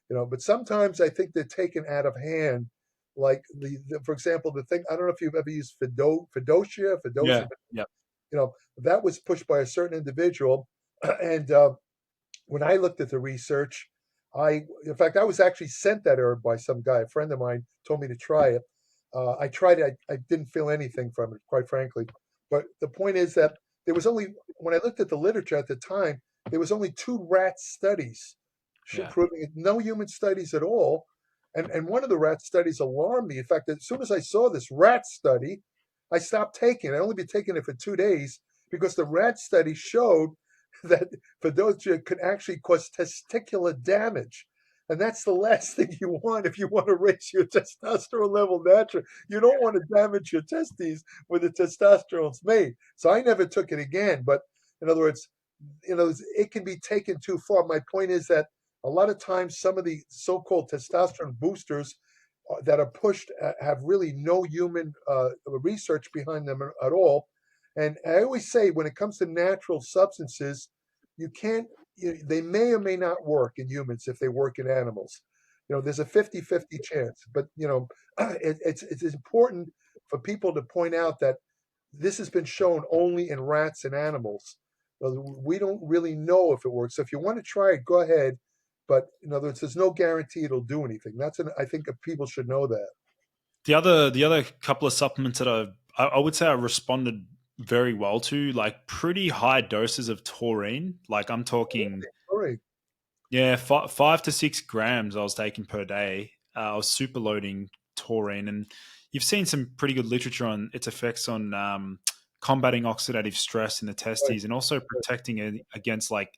But sometimes I think they're taken out of hand. Like for example, the thing I don't know if you've ever used Fidosia, yeah, yeah, that was pushed by a certain individual, and when I looked at the research, in fact, I was actually sent that herb by some guy, a friend of mine, told me to try it. I tried it. I didn't feel anything from it, quite frankly. But the point is that there was only, when I looked at the literature at the time, there was only two rat studies yeah. proving it, no human studies at all. And one of the rat studies alarmed me. In fact, as soon as I saw this rat study, I stopped taking it. I only been taking it for 2 days because the rat study showed that Fedosia could actually cause testicular damage. And that's the last thing you want if you want to raise your testosterone level naturally. You don't want to damage your testes where the testosterone's made. So I never took it again. But in other words, it can be taken too far. My point is that a lot of times some of the so-called testosterone boosters that are pushed have really no human research behind them at all. And I always say when it comes to natural substances, you can't, they may or may not work in humans if they work in animals. There's a 50-50 chance. But, it's important for people to point out that this has been shown only in rats and animals. We don't really know if it works. So if you want to try it, go ahead. But in other words, there's no guarantee it'll do anything. I think people should know that. The other couple of supplements that I would say I responded very well to, like pretty high doses of taurine. Like I'm talking, Sorry. yeah, 5 to 6 grams I was taking per day. I was super loading taurine, and you've seen some pretty good literature on its effects on combating oxidative stress in the Right. testes, and also protecting against like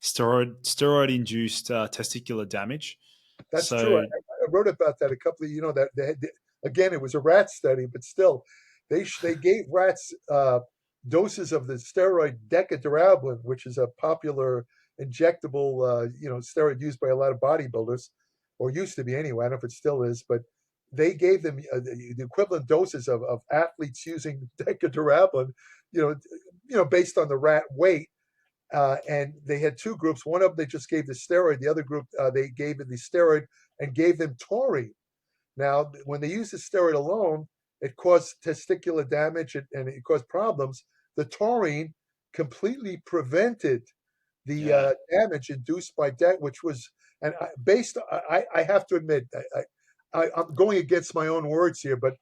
steroid induced testicular damage. That's true. So I wrote about that a couple of, again, it was a rat study, but still, they gave rats doses of the steroid decaturabline, which is a popular injectable, steroid used by a lot of bodybuilders, or used to be anyway. I don't know if it still is, but they gave them the equivalent doses of athletes using decaturabline, based on the rat weight. And they had two groups. One of them they just gave the steroid. The other group they gave it the steroid and gave them taurine. Now, when they used the steroid alone, it caused testicular damage and it caused problems. The taurine completely prevented the yeah, damage induced by that, which was, and based, I have to admit, I'm going against my own words here, but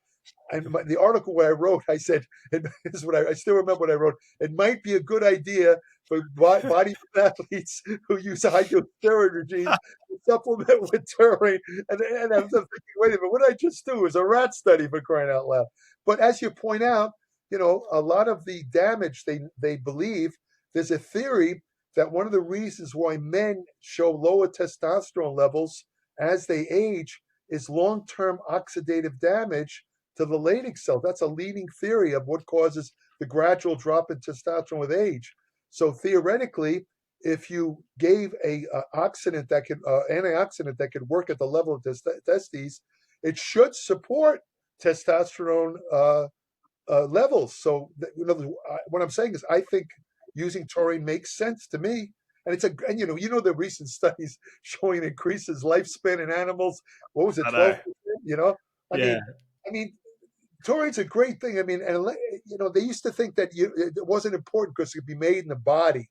the article where I wrote, I said, this is what I still remember what I wrote. It might be a good idea for body athletes who use high dose steroid regimes to supplement with taurine. And I'm thinking, wait a minute, what did I just do? It was a rat study, for crying out loud. But as you point out, a lot of the damage they believe, there's a theory that one of the reasons why men show lower testosterone levels as they age is long-term oxidative damage to the Leydig cell. That's a leading theory of what causes the gradual drop in testosterone with age. So theoretically, if you gave a antioxidant that could work at the level of testes, it should support testosterone levels. So what I'm saying is, I think using taurine makes sense to me. And the recent studies showing increases lifespan in animals. What was it, I know. 12%? You know, I Yeah, mean, I mean, taurine's a great thing. I mean, and they used to think that it wasn't important because it could be made in the body,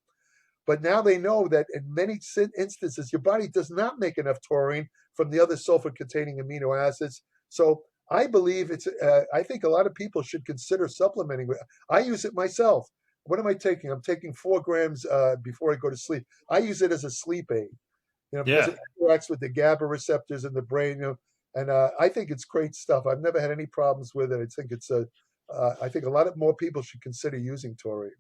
but now they know that in many instances, your body does not make enough taurine from the other sulfur-containing amino acids. So I believe I think a lot of people should consider supplementing with. I use it myself. What am I taking? I'm taking 4 grams before I go to sleep. I use it as a sleep aid, because yeah. it interacts with the GABA receptors in the brain, and I think it's great stuff. I've never had any problems with it. I think a lot of more people should consider using taurine.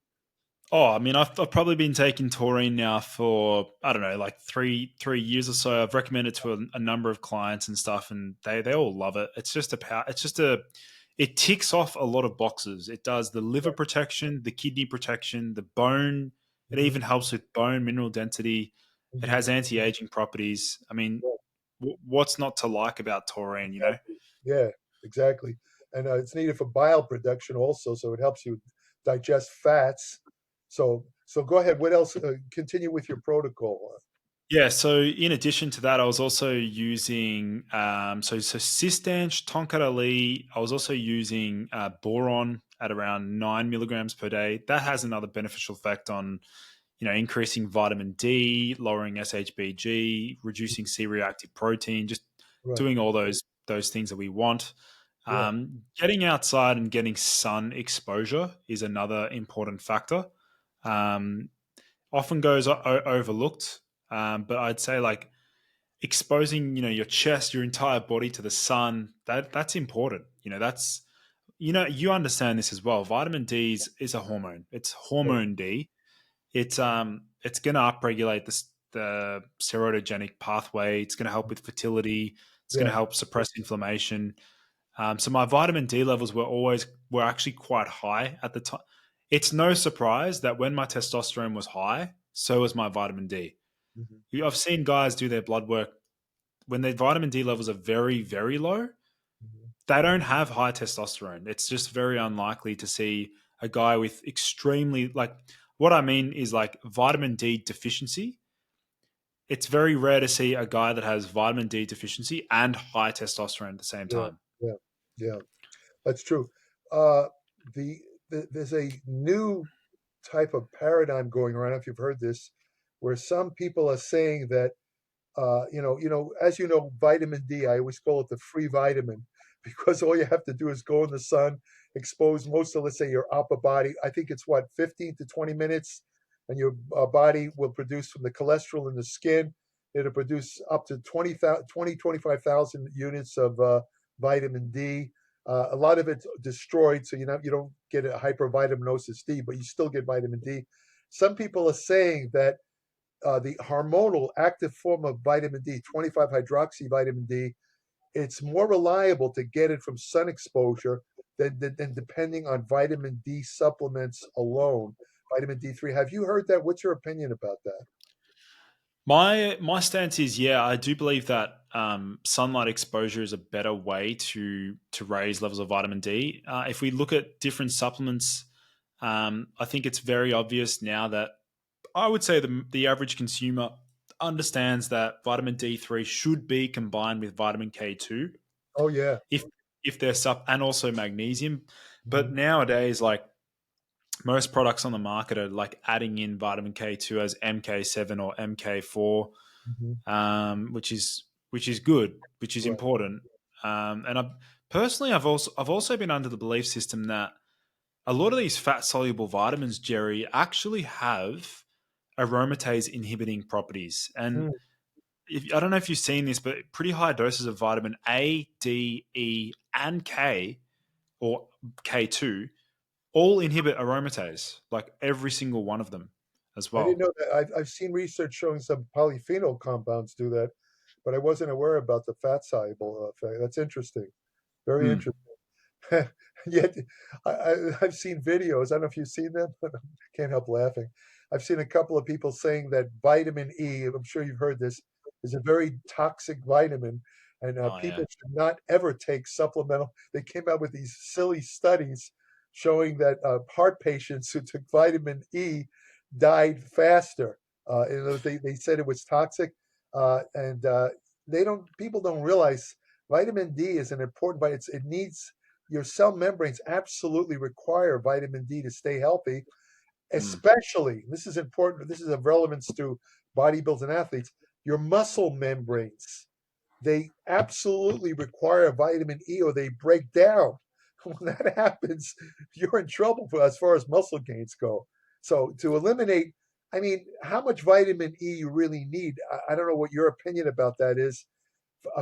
Oh, I mean, I've probably been taking taurine now for, I don't know, like three years or so. I've recommended it to a number of clients and stuff, and they all love it. It's just it ticks off a lot of boxes. It does the liver protection, the kidney protection, the bone. It Mm-hmm. even helps with bone mineral density. It Mm-hmm. has anti-aging properties. I mean, Yeah, what's not to like about taurine? You know? exactly. Yeah, exactly. And it's needed for bile production also, so it helps you digest fats. So go ahead. What else? Continue with your protocol. Yeah, so in addition to that, I was also using so Cistanch, Tonkat Ali. I was also using boron at around 9 milligrams per day. That has another beneficial effect on increasing vitamin D, lowering SHBG, reducing C-reactive protein, just Right. doing all those things that we want. Yeah. Getting outside and getting sun exposure is another important factor. Um, Often goes overlooked. But I'd say like exposing, your chest, your entire body to the sun, that's important. You understand this as well. Vitamin D is a hormone. It's Yeah. hormone D. It's going to upregulate the serotonergic pathway. It's going to help with fertility. It's going to Yeah. help suppress inflammation. So my vitamin D levels were actually quite high at the time. It's no surprise that when my testosterone was high, so was my vitamin D. Mhm. I've seen guys do their blood work when their vitamin D levels are very, very low. Mhm. They don't have high testosterone. It's just very unlikely to see a guy with extremely, like, what I mean is like vitamin D deficiency. It's very rare to see a guy that has vitamin D deficiency and high testosterone at the same Yeah. time. Yeah. Yeah. That's true. Uh, there's a new type of paradigm going around. I don't know if you've heard this, where some people are saying that as you know, vitamin D, I always call it the free vitamin because all you have to do is go in the sun, expose most of, let's say, your upper body. I think it's what, 15 to 20 minutes, and your body will produce from the cholesterol in the skin. It'll produce up to 25,000 units of vitamin D. A lot of it's destroyed, so you don't get a hypervitaminosis D, but you still get vitamin D. Some people are saying that the hormonal active form of vitamin D, 25 hydroxy vitamin D, it's more reliable to get it from sun exposure than depending on vitamin D supplements alone, vitamin D3. Have you heard that? What's your opinion about that? My stance is, yeah, I do believe that sunlight exposure is a better way to raise levels of vitamin D. If we look at different supplements, I think it's very obvious now that I would say the average consumer understands that vitamin D3 should be combined with vitamin K2 Oh, yeah. if they're and also magnesium. But Mhm. nowadays, like most products on the market are like adding in vitamin K2 as MK7 or MK4, Mhm. which is good, which is Right. important. And personally, I've also been under the belief system that a lot of these fat soluble vitamins, Jerry, actually have aromatase inhibiting properties. And Mm. I don't know if you've seen this, but pretty high doses of vitamin A, D, E, and K, or K2, all inhibit aromatase, like every single one of them as I didn't well. know that. I've seen research showing some polyphenol compounds do that, but I wasn't aware about the fat soluble effect. That's interesting. Very Mm. interesting. Yet, I've seen videos. I don't know if you've seen them, but I can't help laughing. I've seen a couple of people saying that vitamin E, I'm sure you've heard this, is a very toxic vitamin, and Oh yeah. people should not ever take supplemental. They came out with these silly studies showing that heart patients who took vitamin E died faster. They said it was toxic, and they don't. People don't realize vitamin D is an important vitamin. It needs your cell membranes absolutely require vitamin D to stay healthy, Mm. especially, this is important, this is of relevance to bodybuilders and athletes, your muscle membranes. They absolutely require vitamin E or they break down. When that happens, you're in trouble for, as far as muscle gains go. So to eliminate, I mean, how much vitamin E you really need, I don't know what your opinion about that is.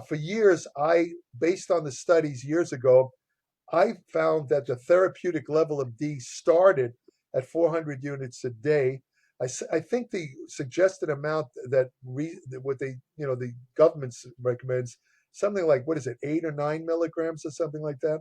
For years, based on the studies years ago, I found that the therapeutic level of D started at 400 units a day. I think the suggested amount that what the government recommends, something like, what is it, 8 or 9 milligrams or something like that.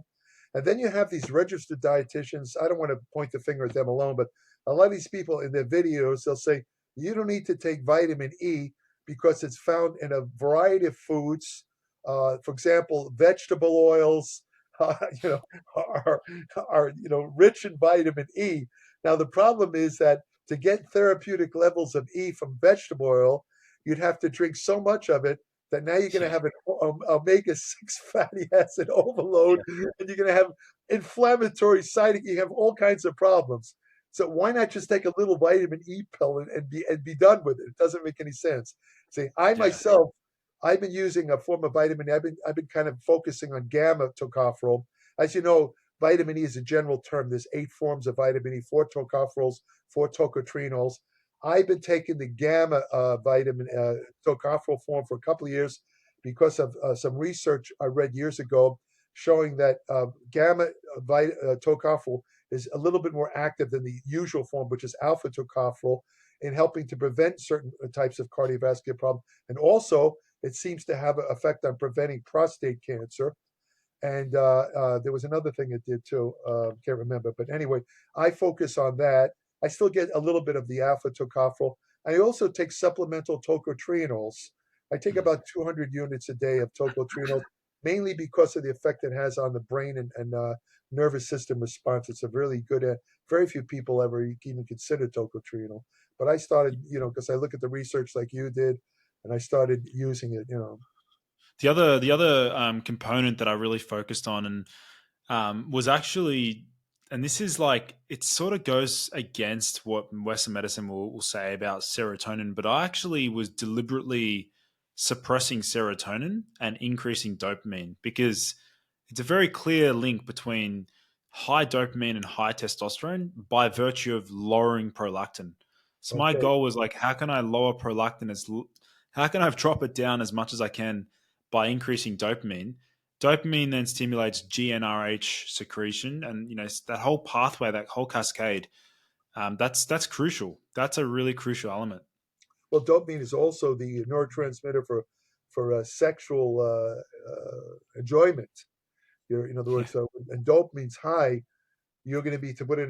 And then you have these registered dietitians. I don't want to point the finger at them alone, but a lot of these people in their videos, they'll say, you don't need to take vitamin E because it's found in a variety of foods. For example, vegetable oils, uh, you know, are rich in vitamin E. Now the problem is that to get therapeutic levels of E from vegetable oil, you'd have to drink so much of it that now you're going to Yeah. have an omega-6 fatty acid overload, Yeah. and you're going to have inflammatory side. You have all kinds of problems. So why not just take a little vitamin E pill and be done with it? It doesn't make any sense. See, I Yeah. myself, I've been using a form of vitamin E. I've been kind of focusing on gamma tocopherol. As you know, vitamin E is a general term. There's 8 forms of vitamin E: 4 tocopherols, 4 tocotrienols. I've been taking the gamma vitamin tocopherol form for a couple of years because of some research I read years ago showing that gamma tocopherol is a little bit more active than the usual form, which is alpha tocopherol. in helping to prevent certain types of cardiovascular problems. And also, it seems to have an effect on preventing prostate cancer. And there was another thing it did too. Can't remember. But anyway, I focus on that. I still get a little bit of the alpha tocopherol. I also take supplemental tocotrienols. I take Mm. about 200 units a day of tocotrienols, mainly because of the effect it has on the brain and nervous system response. It's a really good. Very few people ever even consider tocotrienol. But I started, because I look at the research like you did, and I started using it. The other component that I really focused on and was actually, and this is like, it sort of goes against what Western medicine will say about serotonin, but I actually was deliberately suppressing serotonin and increasing dopamine because it's a very clear link between high dopamine and high testosterone by virtue of lowering prolactin. So my Okay. goal was like, how can I lower prolactin how can I drop it down as much as I can by increasing dopamine? Dopamine then stimulates GnRH secretion, and that whole pathway, that whole cascade. That's crucial. That's a really crucial element. Well, dopamine is also the neurotransmitter for sexual enjoyment. In other Yeah, words, so and dopamine's high, you're going to be, to put it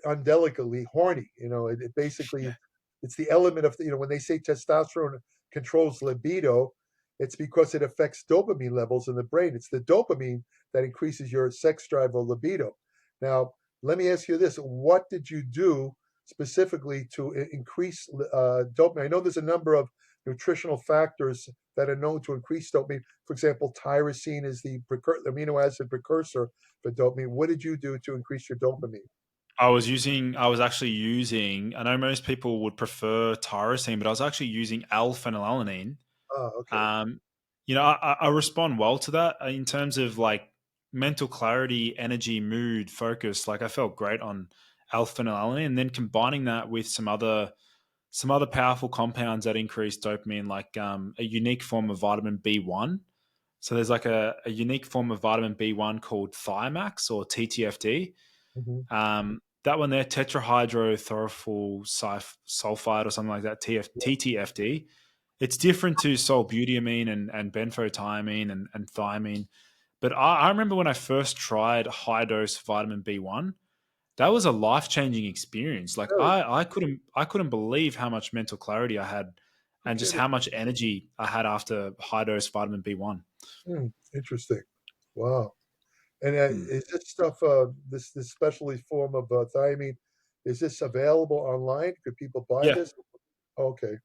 undelicately, horny. It basically, yeah, it's the element of when they say testosterone controls libido, it's because it affects dopamine levels in the brain. It's the dopamine that increases your sex drive or libido. Now, let me ask you this: what did you do specifically to increase dopamine? I know there's a number of nutritional factors that are known to increase dopamine. For example, tyrosine is the amino acid precursor for dopamine. What did you do to increase your dopamine? I was actually using, I know most people would prefer tyrosine, but I was actually using L-phenylalanine. Ah, okay. Um, I respond well to that in terms of like mental clarity, energy, mood, focus. Like I felt great on L-phenylalanine, and then combining that with some other powerful compounds that increase dopamine, like a unique form of vitamin B1. So there's like a unique form of vitamin B1 called Thimax or TTFD. Hmm. That one there, tetrahydrothyrophil sulfide or something like that, TTFD. It's different to solbutamine and benfotiamine and thiamine. But I remember when I first tried high dose vitamin B1, that was a life changing experience. Like Really? I couldn't believe how much mental clarity I had No and just kidding. how much energy I had after high dose vitamin B1. Interesting. Wow. And Hmm. is this stuff, this specialty form of thiamine, is this available online? Could people buy Yeah. this? Okay.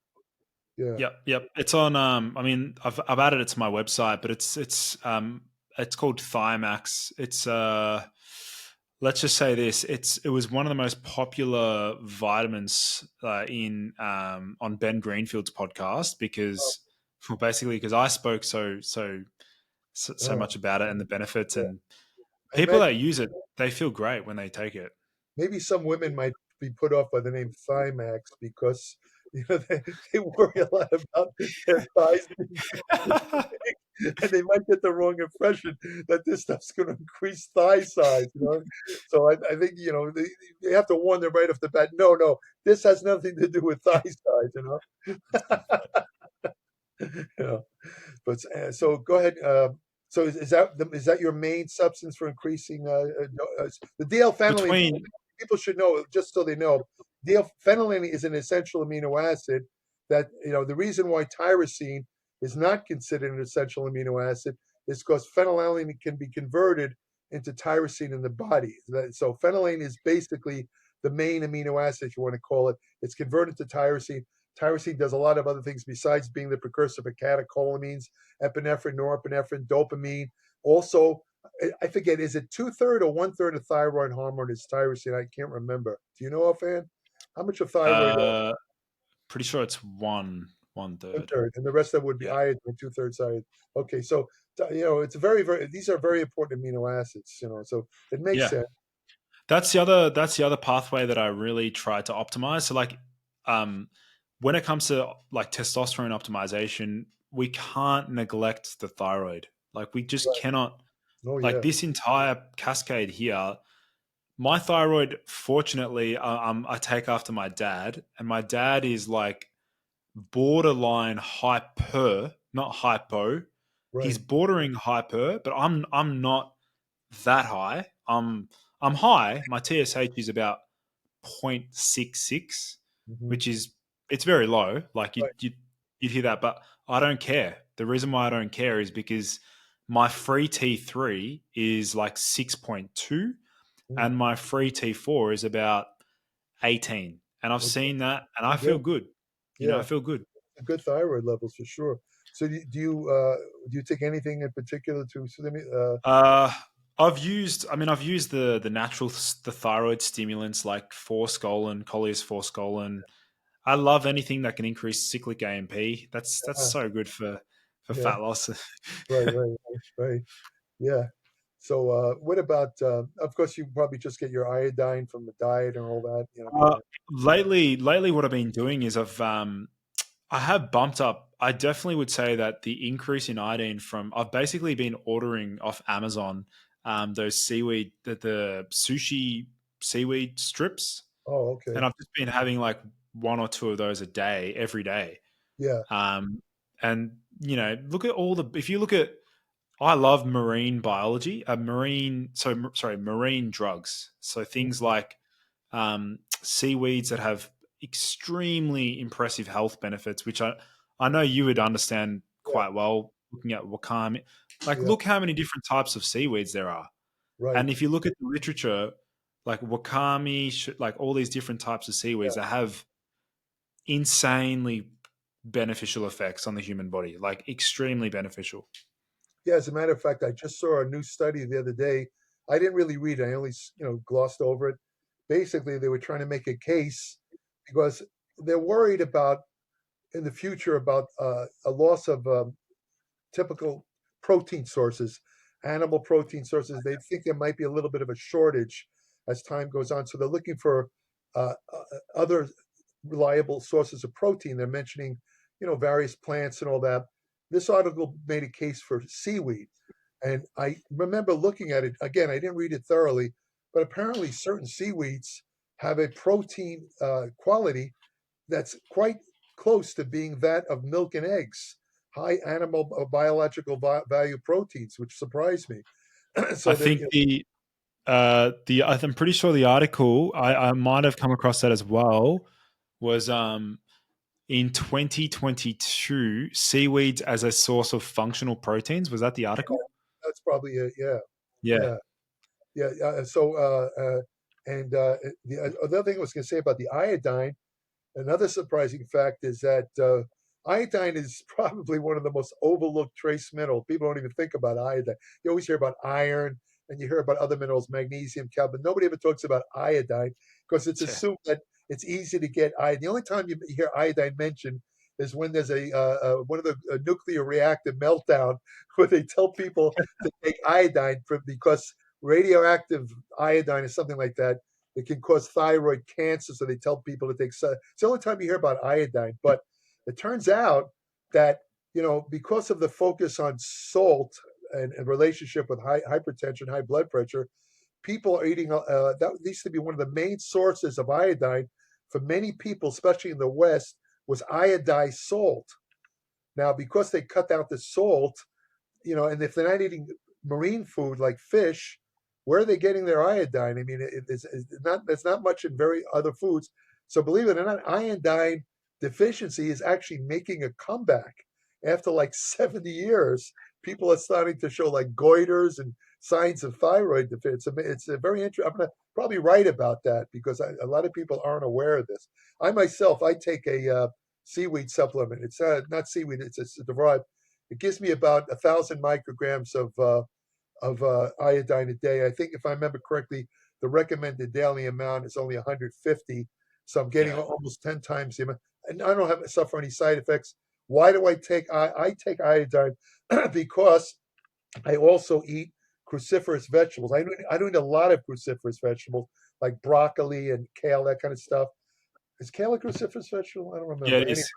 Yeah. Yep. It's on. I mean, I've added it to my website, but it's called Thymax. Let's just say this. It was one of the most popular vitamins in on Ben Greenfield's podcast Oh, because, well, basically, because I spoke so oh, much about it and the benefits, yeah. and I people imagine that use it, they feel great when they take it. maybe some women might be put off by the name Thymax because they worry a lot about their thighs being and they might get the wrong impression that this stuff's going to increase thigh size. So I think they have to warn them right off the bat. No, no, this has nothing to do with thigh size. You know. But so go ahead. So is that your main substance for increasing the DL-phenylaline? Between People should know, just so they know, DL-phenylaline is an essential amino acid that the reason why tyrosine is not considered an essential amino acid is because phenylalanine can be converted into tyrosine in the body. So phenylalanine is basically the main amino acid, if you want to call it. It's converted to tyrosine. Tyrosine does a lot of other things besides being the precursor for catecholamines, epinephrine, norepinephrine, dopamine. Also, I forget, is it two-third or one-third of thyroid hormone is tyrosine? I can't remember. Do you know offhand? How much of thyroid? uh, pretty sure it's one third. One-third, and the rest of it would be Yeah. iodine, two-thirds iodine. Okay, so it's very, very. These are very important amino acids. So it makes Yeah. sense. That's the other pathway that I really try to optimize. So like um when it comes to like testosterone optimization, we can't neglect the thyroid. Like we just Right. cannot, Oh like yeah. this entire cascade here, my thyroid, fortunately, I take after my dad, and my dad is like borderline hyper, not hypo. He's Right. bordering hyper, but I'm not that high. I'm high. My TSH is about 0.66, Hmm. which is it's very low. Like Right. you'd hear that, but I don't care. The reason why I don't care is because my free T3 is like 6.2 Mm. and my free T4 is about 18. And I've Okay. seen that and I Oh, feel good. good. I Yeah. feel good. Good thyroid levels for sure. So do you take anything in particular to Uh, I've used the natural, the thyroid stimulants like forskolin, Colliers forskolin. I love anything that can increase cyclic AMP. That's uh, so good for yeah, fat loss. right. Yeah. So what about of course you probably just get your iodine from the diet and all that, Uh, lately, what I've been doing is I have bumped up. I definitely would say that the increase in iodine from I've basically been ordering off Amazon those seaweed, the sushi seaweed strips, Oh, and okay. I've just been having like one or two of those a day, every day. Yeah. Um, and look at all the if you look at I love marine biology, marine drugs. So things Mhm. like seaweeds that have extremely impressive health benefits, which I know you would understand Yeah. quite well looking at wakame. Like, Yeah. look how many different types of seaweeds there are. Right. And if you look at the literature, like wakame, like all these different types of seaweeds Yeah. that have insanely beneficial effects on the human body, like extremely beneficial. Yeah, as a matter of fact, I just saw a new study the other day. I didn't really read it. I only, glossed over it. Basically, they were trying to make a case because they're worried about in the future about a loss of typical protein sources, animal protein sources. They think there might be a little bit of a shortage as time goes on. So they're looking for other reliable sources of protein. They're mentioning, various plants and all that. This article made a case for seaweed. And I remember looking at it again. I didn't read it thoroughly, but apparently certain seaweeds have a protein quality that's quite close to being that of milk and eggs, high animal biological value proteins, which surprised me. I So that think I'm pretty sure the article I might have come across that as well was in 2022 seaweeds as a source of functional proteins. Was that the article? that's probably it. Yeah, Yeah, yeah, yeah. And the other thing I was going to say about the iodine. Another surprising fact is that iodine is probably one of the most overlooked trace minerals. People don't even think about iodine. You always hear about iron and you hear about other minerals, magnesium, calcium. Nobody ever talks about iodine because it's yeah. assumed that it's easy to get iodine. The only time you hear iodine mentioned is when there's one of the nuclear reactor meltdown where they tell people to take iodine because radioactive iodine is something like that. It can cause thyroid cancer, so they tell people to take. It's the only time you hear about iodine. But it turns out that because of the focus on salt and relationship with hypertension, high blood pressure, people are eating. That used to be one of the main sources of iodine for many people, especially in the West, was iodized salt. Now, because they cut out the salt, and if they're not eating marine food like fish, where are they getting their iodine? I mean, it's not much in very other foods. So believe it or not, iodine deficiency is actually making a comeback after like 70 years. People are starting to show like goiters and signs of thyroid deficiency. It's a very interesting. I'm going to probably write about that because a lot of people aren't aware of this. I myself, I take a seaweed supplement. It's not seaweed. It's derived. It gives me about 1,000 micrograms of iodine a day. I think, if I remember correctly, the recommended daily amount is only 150. So I'm getting Yeah. almost 10 times the amount. And I don't have suffer any side effects. Why do I take I take iodine? Because I also eat cruciferous vegetables. I do eat a lot of cruciferous vegetables like broccoli and kale, that kind of stuff. Is kale a cruciferous vegetable? I don't Yeah, remember. it is.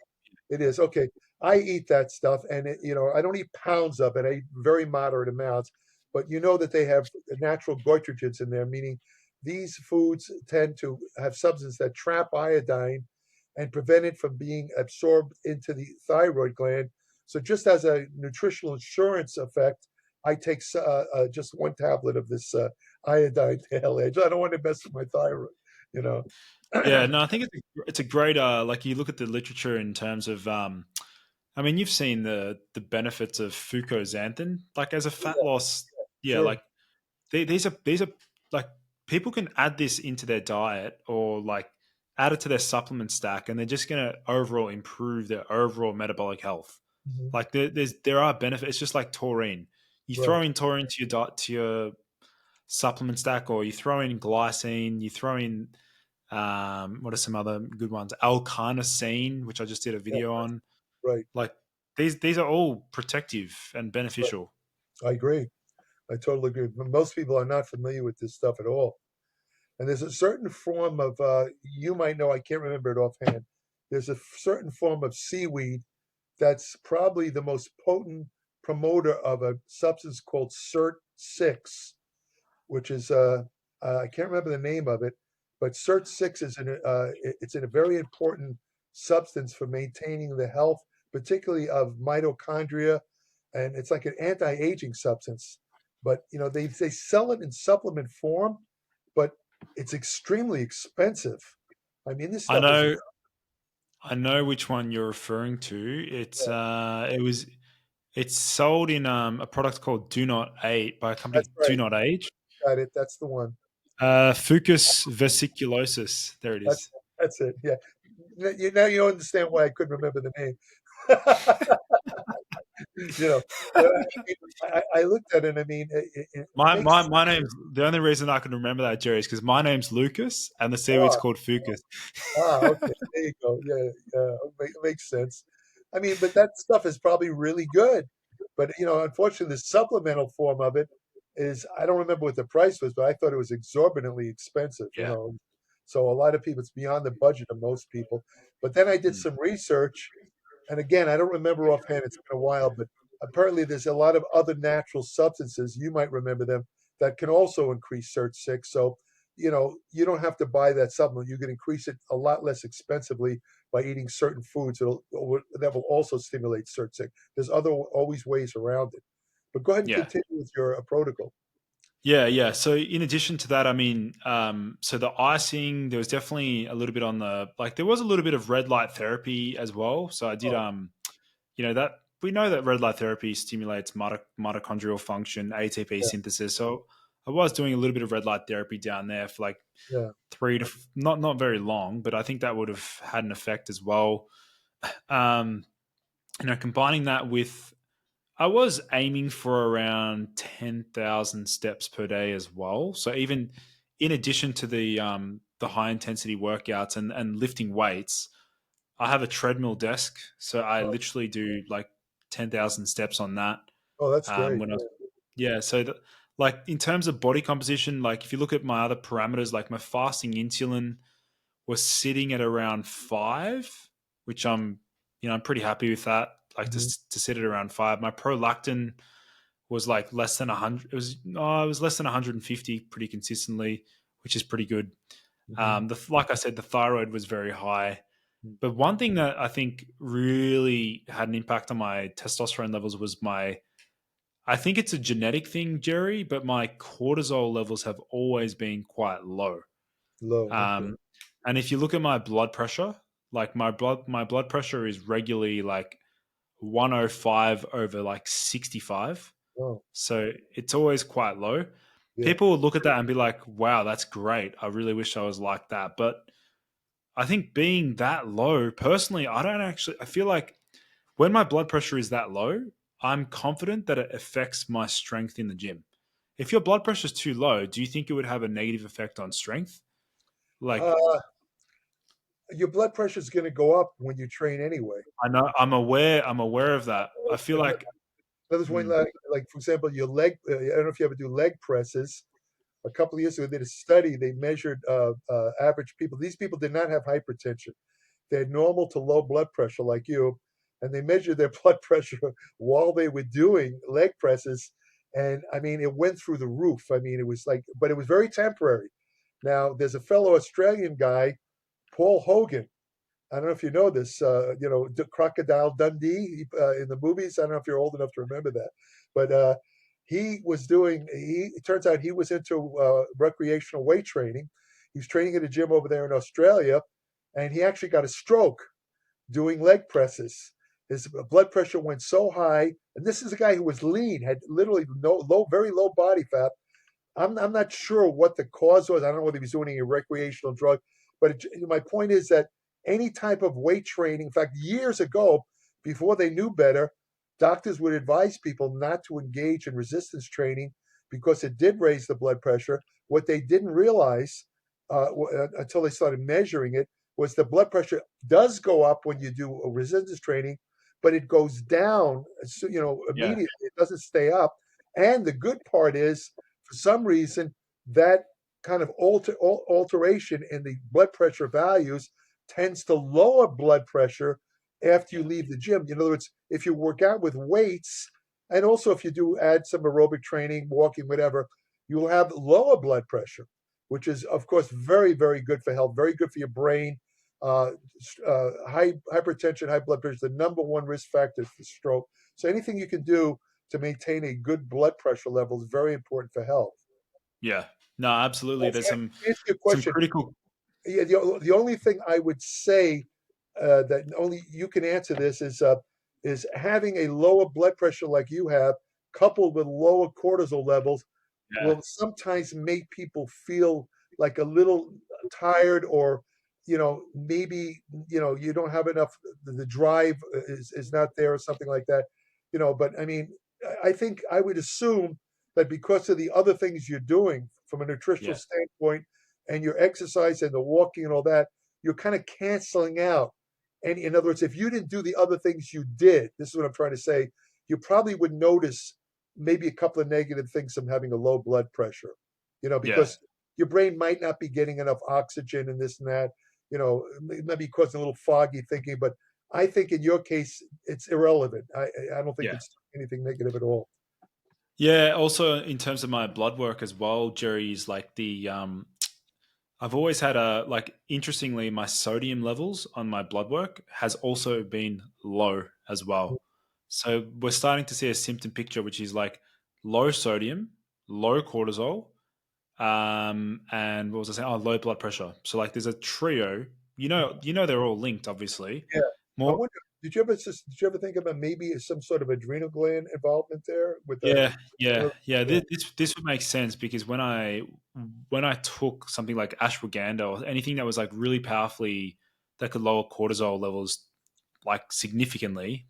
It is okay. I eat that stuff, and I don't eat pounds of it. I eat very moderate amounts, but you know that they have natural goitrogens in there, meaning these foods tend to have substances that trap iodine and prevent it from being absorbed into the thyroid gland. So just as a nutritional insurance effect, I take just one tablet of this iodine tail edge. I don't want to mess with my thyroid, you know. Yeah, no, I think it's a great like you look at the literature in terms of I mean, you've seen the benefits of fucoxanthin, like as a fat Yeah, loss. Yeah, sure. like these are like people can add this into their diet or like add it to their supplement stack, and they're just going to overall improve their overall metabolic health. Hmm. Like there are benefits. It's just like taurine. You Right. throw in taurine to your diet, to your supplement stack, or you throw in glycine. You throw in what are some other good ones? L-carnosine, which I just did a Yeah, video on. right. Like these are all protective and Right. beneficial. I agree. I totally agree. Most people are not familiar with this stuff at all. And there's a certain form of, you might know, I can't remember it offhand. There's a certain form of seaweed that's probably the most potent promoter of a substance called SIRT6, which is, I can't remember the name of it, but SIRT6 is it's a very important substance for maintaining the health, particularly of mitochondria, and it's like an anti-aging substance. But they sell it in supplement form, but it's extremely expensive. I mean, this I stuff is know I know which one you're referring to. yeah, It's sold in a product called Do Not Age by a that's company Do right. Not Age. Got it. That's the one. Fucus vesiculosis. There it That's is. that's it. Yeah. Now you understand why I couldn't remember the name. you know, but I looked at it. I mean, it makes My name's the only reason I can remember that, Jerry, is because my name's Lucas and the seaweed's ah, called Fucus. okay, there you go. Yeah, yeah, it makes sense. I mean, but that stuff is probably really good. But unfortunately, the supplemental form of it is I don't remember what the price was, but I thought it was exorbitantly expensive. Yeah. So a lot of people, it's beyond the budget of most people. But then I did Mm. some research, and again, I don't remember offhand. It's been a while, but apparently there's a lot of other natural substances, you might remember them, that can also increase SIRT6. So, you don't have to buy that supplement. You can increase it a lot less expensively by eating certain foods that will also stimulate SIRT6. There's always ways around it. But go ahead and Yeah. continue with your protocol. Yeah, yeah. So in addition to that, I mean, so the icing, there was definitely a little bit on the like there was a little bit of red light therapy as well. So I did Oh, that we know that red light therapy stimulates mitochondrial function, ATP yeah, synthesis. So I was doing a little bit of red light therapy down there for like yeah. not very long, but I think that would have had an effect as well. Um, combining that with I was aiming for around 10,000 steps per day as well. So even in addition to the high intensity workouts and lifting weights, I have a treadmill desk, so I Oh, literally do like 10,000 steps on that. oh, that's great. When I was, yeah, so like in terms of body composition, like if you look at my other parameters, like my fasting insulin was sitting at around 5, which I'm pretty happy with that. Like Hmm. to sit at around 5. My prolactin was like less than 100. It was less than 150 pretty consistently, which is pretty good. Hmm. Like I said, the thyroid was very high. But one thing that I think really had an impact on my testosterone levels was I think it's a genetic thing, Jerry, but my cortisol levels have always been quite low. Low. Okay. Um, and if you look at my blood pressure, like my blood pressure is regularly like 105 over like 65. Oh, So it's always quite low. yeah. People would look at that and be like, wow, that's great. I really wish I was like that. But I think being that low, personally, I feel like when my blood pressure is that low, I'm confident that it affects my strength in the gym. If your blood pressure is too low, do you think it would have a negative effect on strength? Like, Uh, your blood pressure is going to go up when you train anyway. I know I'm aware of that. I feel like, That when, mm, like for example, your leg. I don't know if you ever do leg presses. A couple of years ago, they did a study. They measured average people. These people did not have hypertension. They had normal to low blood pressure, like you, and they measured their blood pressure while they were doing leg presses. And I mean, it went through the roof. I mean, it was like, but it was very temporary. Now, there's a fellow Australian guy, Paul Hogan. I don't know if you know this. Crocodile Dundee in the movies. I don't know if you're old enough to remember that, but he was doing. It turns out he was into recreational weight training. He was training at a gym over there in Australia, and he actually got a stroke doing leg presses. His blood pressure went so high, and this is a guy who was lean, had literally very low body fat. I'm not sure what the cause was. I don't know whether he was doing a recreational drug, but my point is that any type of weight training, in fact, years ago, before they knew better, doctors would advise people not to engage in resistance training because it did raise the blood pressure. What they didn't realize until they started measuring it was the blood pressure does go up when you do a resistance training, but it goes down, Yeah. immediately. It doesn't stay up. And the good part is, for some reason, that kind of alteration in the blood pressure values tends to lower blood pressure after you leave the gym. In other words, if you work out with weights, and also if you do add some aerobic training, walking, whatever, you'll have lower blood pressure, which is, of course, very, very good for health, very good for your brain. Hypertension, high blood pressure is the number one risk factor for stroke. So anything you can do to maintain a good blood pressure level is very important for health. Yeah. No, absolutely. There's To answer your some question, critical. yeah, the only thing I would say that only you can answer this is having a lower blood pressure like you have, coupled with lower cortisol levels, Yeah. will sometimes make people feel like a little tired, or maybe you don't have enough. The drive is not there, or something like that. But I mean, I think I would assume that because of the other things you're doing from a nutritional Yeah. standpoint, and your exercise and the walking and all that, you're kind of canceling out. And in other words, if you didn't do the other things you did, this is what I'm trying to say, you probably would notice maybe a couple of negative things from having a low blood pressure, Yeah. because your brain might not be getting enough oxygen and this and that, it might be causing a little foggy thinking, but I think in your case, it's irrelevant. I don't think Yeah. it's anything negative at all. Yeah. Also, in terms of my blood work as well, Jerry, is like I've always had interestingly, my sodium levels on my blood work has also been low as well. So we're starting to see a symptom picture, which is like low sodium, low cortisol, and what was I saying? Oh, low blood pressure. So like there's a trio. They're all linked, obviously. Yeah. I More, wonder, did you ever think about maybe some sort of adrenal gland involvement there with yeah, yeah, yeah. yeah, This would make sense because when I took something like ashwagandha or anything that was like really powerfully that could lower cortisol levels like significantly,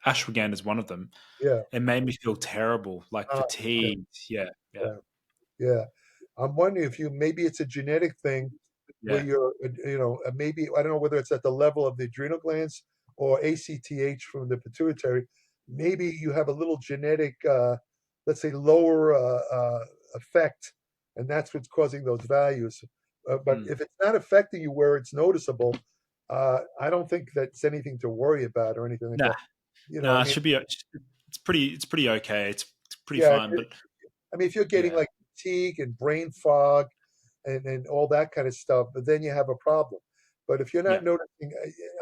ashwagandha is one of them. yeah, It made me feel terrible, like yeah, fatigued. Yeah, yeah, yeah, yeah. I'm wondering if maybe it's a genetic thing where yeah, maybe, I don't know whether it's at the level of the adrenal glands or ACTH from the pituitary. Maybe you have a little genetic, let's say, lower effect, and that's what's causing those values. But mm. if it's not affecting you where it's noticeable, I don't think that's anything to worry about or anything like Nah, that. I nah. It mean, should be. It's pretty okay. It's pretty yeah, fine, but I mean, if you're getting yeah, like fatigue and brain fog and all that kind of stuff, but then you have a problem. But if you're yeah, not noticing,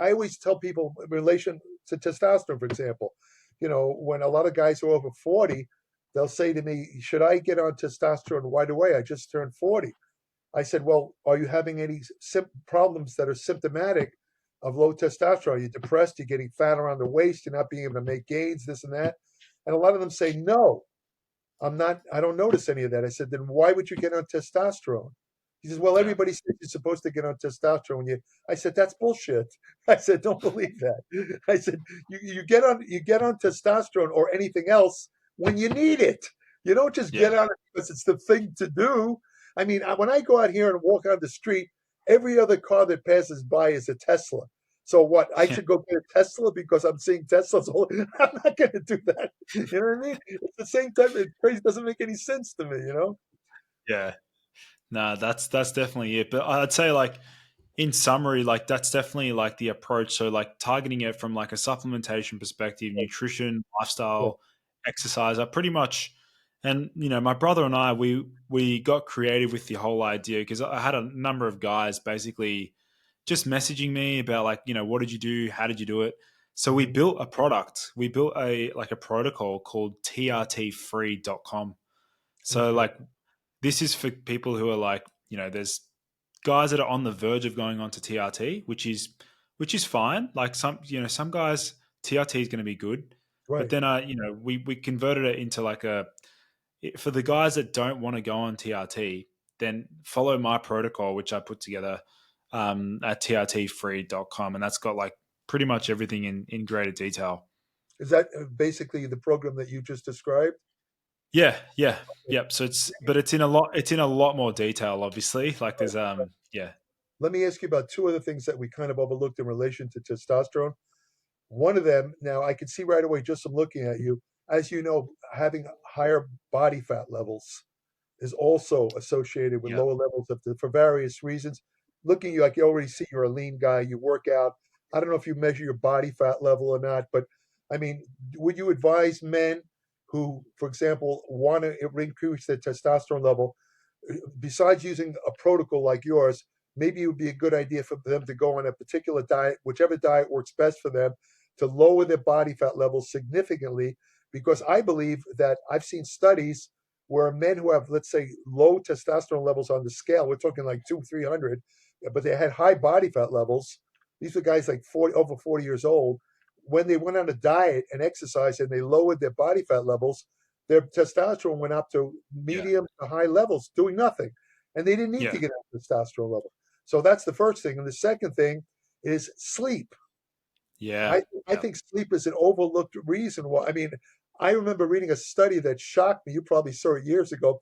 I always tell people in relation to testosterone, for example, when a lot of guys are over 40, they'll say to me, should I get on testosterone right away? I just turned 40. I said, well, are you having any problems that are symptomatic of low testosterone? Are you depressed? You're getting fat around the waist? You're not being able to make gains, this and that? And a lot of them say, no. I don't notice any of that. I said, then why would you get on testosterone? He says, well, yeah, everybody says you're supposed to get on testosterone. I said, that's bullshit. I said, don't believe that. I said, you get on testosterone or anything else when you need it. You don't just get yeah, on it because it's the thing to do. I mean, when I go out here and walk on the street, every other car that passes by is a Tesla. So what? I yeah, should go get a Tesla because I'm seeing Teslas. I'm not going to do that. You know what I mean? At the same time, it crazy doesn't make any sense to me. yeah. Nah, that's definitely it. But I'd say like in summary, like that's definitely like the approach. So like targeting it from like a supplementation perspective, nutrition, Yeah, lifestyle, exercise. I pretty much And my brother and I, we got creative with the whole idea because I had a number of guys basically just messaging me about like, what did you do? How did you do it? So we Hmm. built a product. We built a protocol called trtfree.com. So Okay. like this is for people who are like, there's guys that are on the verge of going on to TRT, which is fine. Like some guys TRT is going to be good, but Right. then we converted it into like for the guys that don't want to go on TRT, then follow my protocol, which I put together at trtfree.com. And that's got like pretty much everything in greater detail. Is that basically the program that you just described? Yeah, yeah, yep. So it's in a lot more detail, obviously. Like Right. there's yeah. Let me ask you about two other things that we kind of overlooked in relation to testosterone. One of them, now I can see right away just from looking at you, as you know, having higher body fat levels is also associated with Yeah. lower levels for various reasons. Looking at you, like you already see you're a lean guy, you work out. I don't know if you measure your body fat level or not, but I mean, would you advise men who, for example, want to increase their testosterone level, besides using a protocol like yours, maybe it would be a good idea for them to go on a particular diet, whichever diet works best for them, to lower their body fat levels significantly? Because I believe that I've seen studies where men who have, let's say, low testosterone levels on the scale, we're talking like 300, but they had high body fat levels. These were guys like 40, over 40 years old. When they went on a diet and exercise and they lowered their body fat levels, their testosterone went up to Yeah. medium to high levels, doing nothing. And they didn't need Yeah. to get a testosterone level. So that's the first thing. And the second thing is sleep. Yeah. I Yeah. think sleep is an overlooked reason why. I mean, I remember reading a study that shocked me. You probably saw it years ago.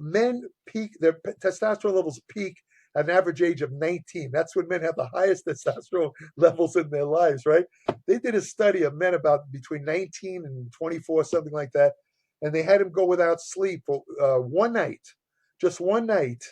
Men peak, their testosterone levels peak at an average age of 19. That's when men have the highest testosterone levels in their lives, right? They did a study of men about between 19 and 24, something like that. And they had them go without sleep for one night, just one night.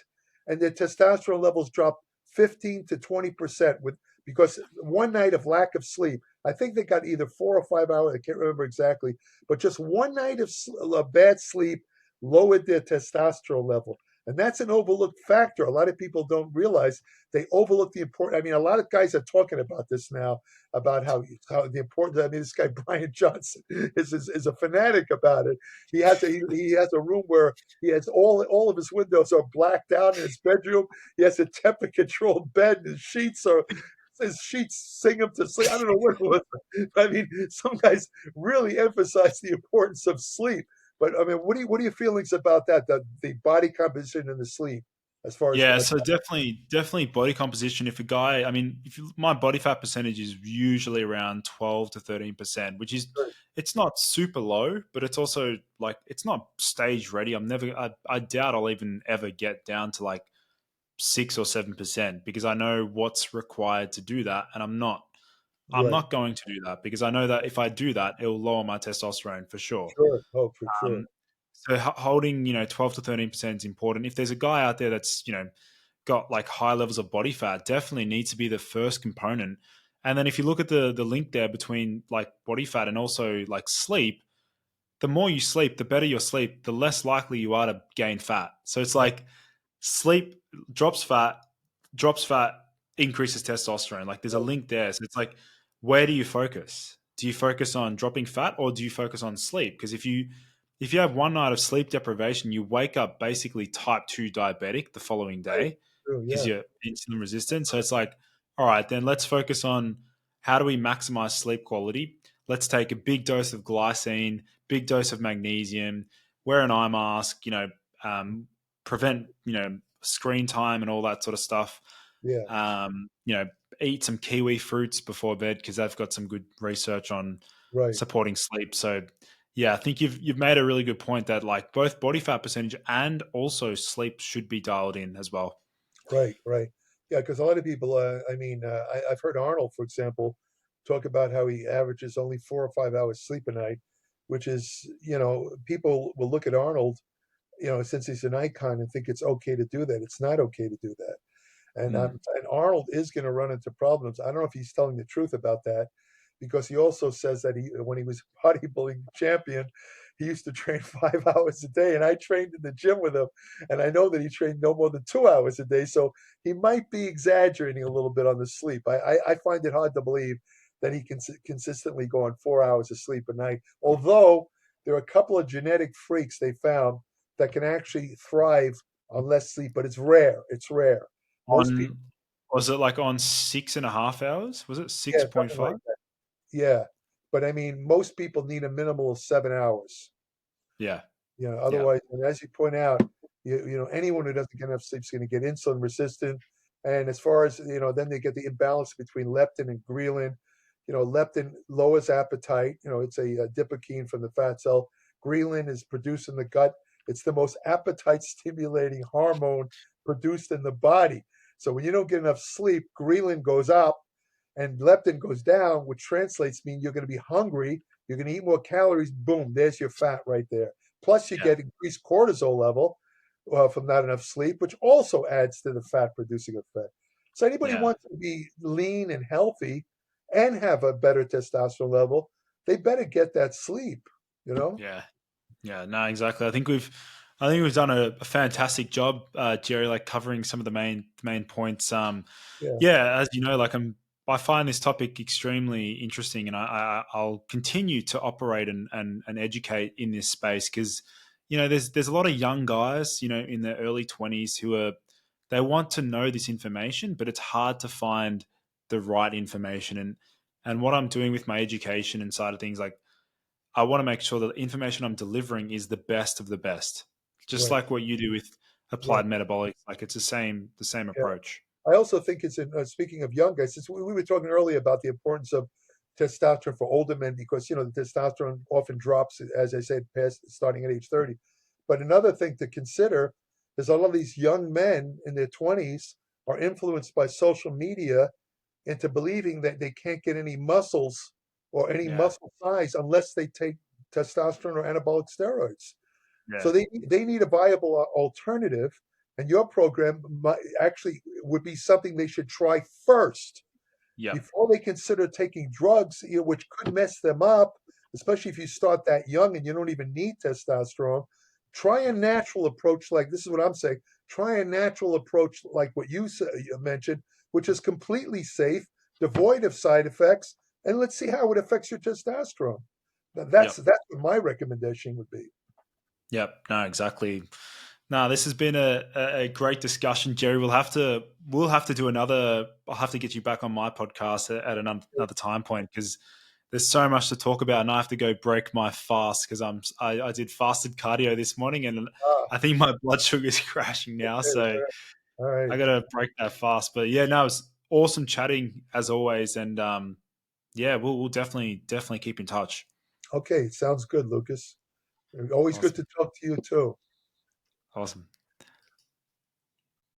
And their testosterone levels dropped 15 to 20% because one night of lack of sleep. I think they got either 4 or 5 hours. I can't remember exactly, but just one night of bad sleep lowered their testosterone level. And that's an overlooked factor. A lot of people don't realize they overlook the important. I mean, a lot of guys are talking about this now, about how the important. I mean, this guy Brian Johnson is a fanatic about it. He has a room where he has all of his windows are blacked out in his bedroom. He has a temperature controlled bed. His sheets sing him to sleep. I don't know what it was. I mean, some guys really emphasize the importance of sleep. But I mean, what are your feelings about that? The body composition and the sleep, as far as Yeah, so definitely body composition. If a guy, I mean, my body fat percentage is usually around 12 to 13%, which is it's not super low, but it's also like it's not stage ready. I doubt I'll even ever get down to like 6 or 7% because I know what's required to do that, and I'm right, not going to do that because I know that if I do that, it will lower my testosterone for sure. sure, oh for sure, Um, so holding 12 to 13% is important. If there's a guy out there that's got like high levels of body fat, definitely needs to be the first component. And then if you look at the link there between like body fat and also like sleep, the more you sleep, the better your sleep, the less likely you are to gain fat. So it's right, like sleep drops fat, drops fat, increases testosterone. Like there's a right, link there. So it's like, where do you focus? Do you focus on dropping fat or do you focus on sleep? Because if you have one night of sleep deprivation, you wake up basically type 2 diabetic the following right, day true, because yeah, you're insulin resistant. So it's like, all right, then let's focus on how do we maximize sleep quality? Let's take a big dose of glycine, big dose of magnesium, wear an eye mask, prevent, screen time and all that sort of stuff. yeah, Um, you know, eat some kiwi fruits before bed because they've got some good research on right. supporting sleep. So yeah, I think you've made a really good point that like both body fat percentage and also sleep should be dialed in as well. Right, right. Yeah, because a lot of people, I mean, I've heard Arnold, for example, talk about how he averages only 4 or 5 hours sleep a night, which is, people will look at Arnold, since he's an icon and think it's okay to do that. It's not okay to do that. Mm. And Arnold is going to run into problems. I don't know if he's telling the truth about that, because he also says that when he was bodybuilding champion, he used to train 5 hours a day, and I trained in the gym with him, and I know that he trained no more than 2 hours a day. So he might be exaggerating a little bit on the sleep. I find it hard to believe that he can consistently go on 4 hours of sleep a night. Although there are a couple of genetic freaks they found that can actually thrive on less sleep, but it's rare. It's rare. Most people, On was it like on 6.5 hours? Was it six yeah, point something like five? that. Yeah, but I mean, most people need a minimal of 7 hours. Yeah, yeah, Otherwise, and as you point out, anyone who doesn't get enough sleep is going to get insulin resistant. And as far as then they get the imbalance between leptin and ghrelin. Leptin lowers appetite. It's a adipokine from the fat cell. Ghrelin is produced in the gut. It's the most appetite stimulating hormone produced in the body. So when you don't get enough sleep, ghrelin goes up and leptin goes down, which translates mean you're going to be hungry. You're going to eat more calories. Boom, there's your fat right there. Plus, you yeah, get increased cortisol level from not enough sleep, which also adds to the fat producing effect. So, anybody yeah, wants to be lean and healthy and have a better testosterone level, they better get that sleep, you know? yeah. Yeah, no, exactly. I think we've done a fantastic job, Jerry, like covering some of the main points. Yeah, Yeah, as you know, I find this topic extremely interesting, and I'll continue to operate and educate in this space because there's a lot of young guys in their early 20s they want to know this information, but it's hard to find the right information. And what I'm doing with my education and side of things, like I want to make sure that the information I'm delivering is the best of the best, just right. like what you do with Yeah, applied metabolics. Like it's the same yeah. approach. I also think it's speaking of young guys, since we were talking earlier about the importance of testosterone for older men because the testosterone often drops, as I said, past starting at age 30. But another thing to consider is a lot of these young men in their 20s are influenced by social media into believing that they can't get any muscles or any Yeah, muscle size unless they take testosterone or anabolic steroids. yeah, So they need a viable alternative, and your program actually would be something they should try first yep, before they consider taking drugs, which could mess them up, especially if you start that young and you don't even need testosterone. Try a natural approach, like this is what I'm saying. Try a natural approach, like what you mentioned, which is completely safe, devoid of side effects, and let's see how it affects your testosterone. That's yep, that's what my recommendation would be. yep. No, exactly. No, this has been a great discussion, Jerry. We'll have to do another. I'll have to get you back on my podcast at another time point because there's so much to talk about, and I have to go break my fast because I did fasted cardio this morning, and Ah, I think my blood sugar is crashing now. So all right. I got to break that fast. But yeah, no, it was awesome chatting as always, and yeah, we'll definitely keep in touch. Okay, sounds good, Lucas. Always good Awesome, to talk to you too. awesome.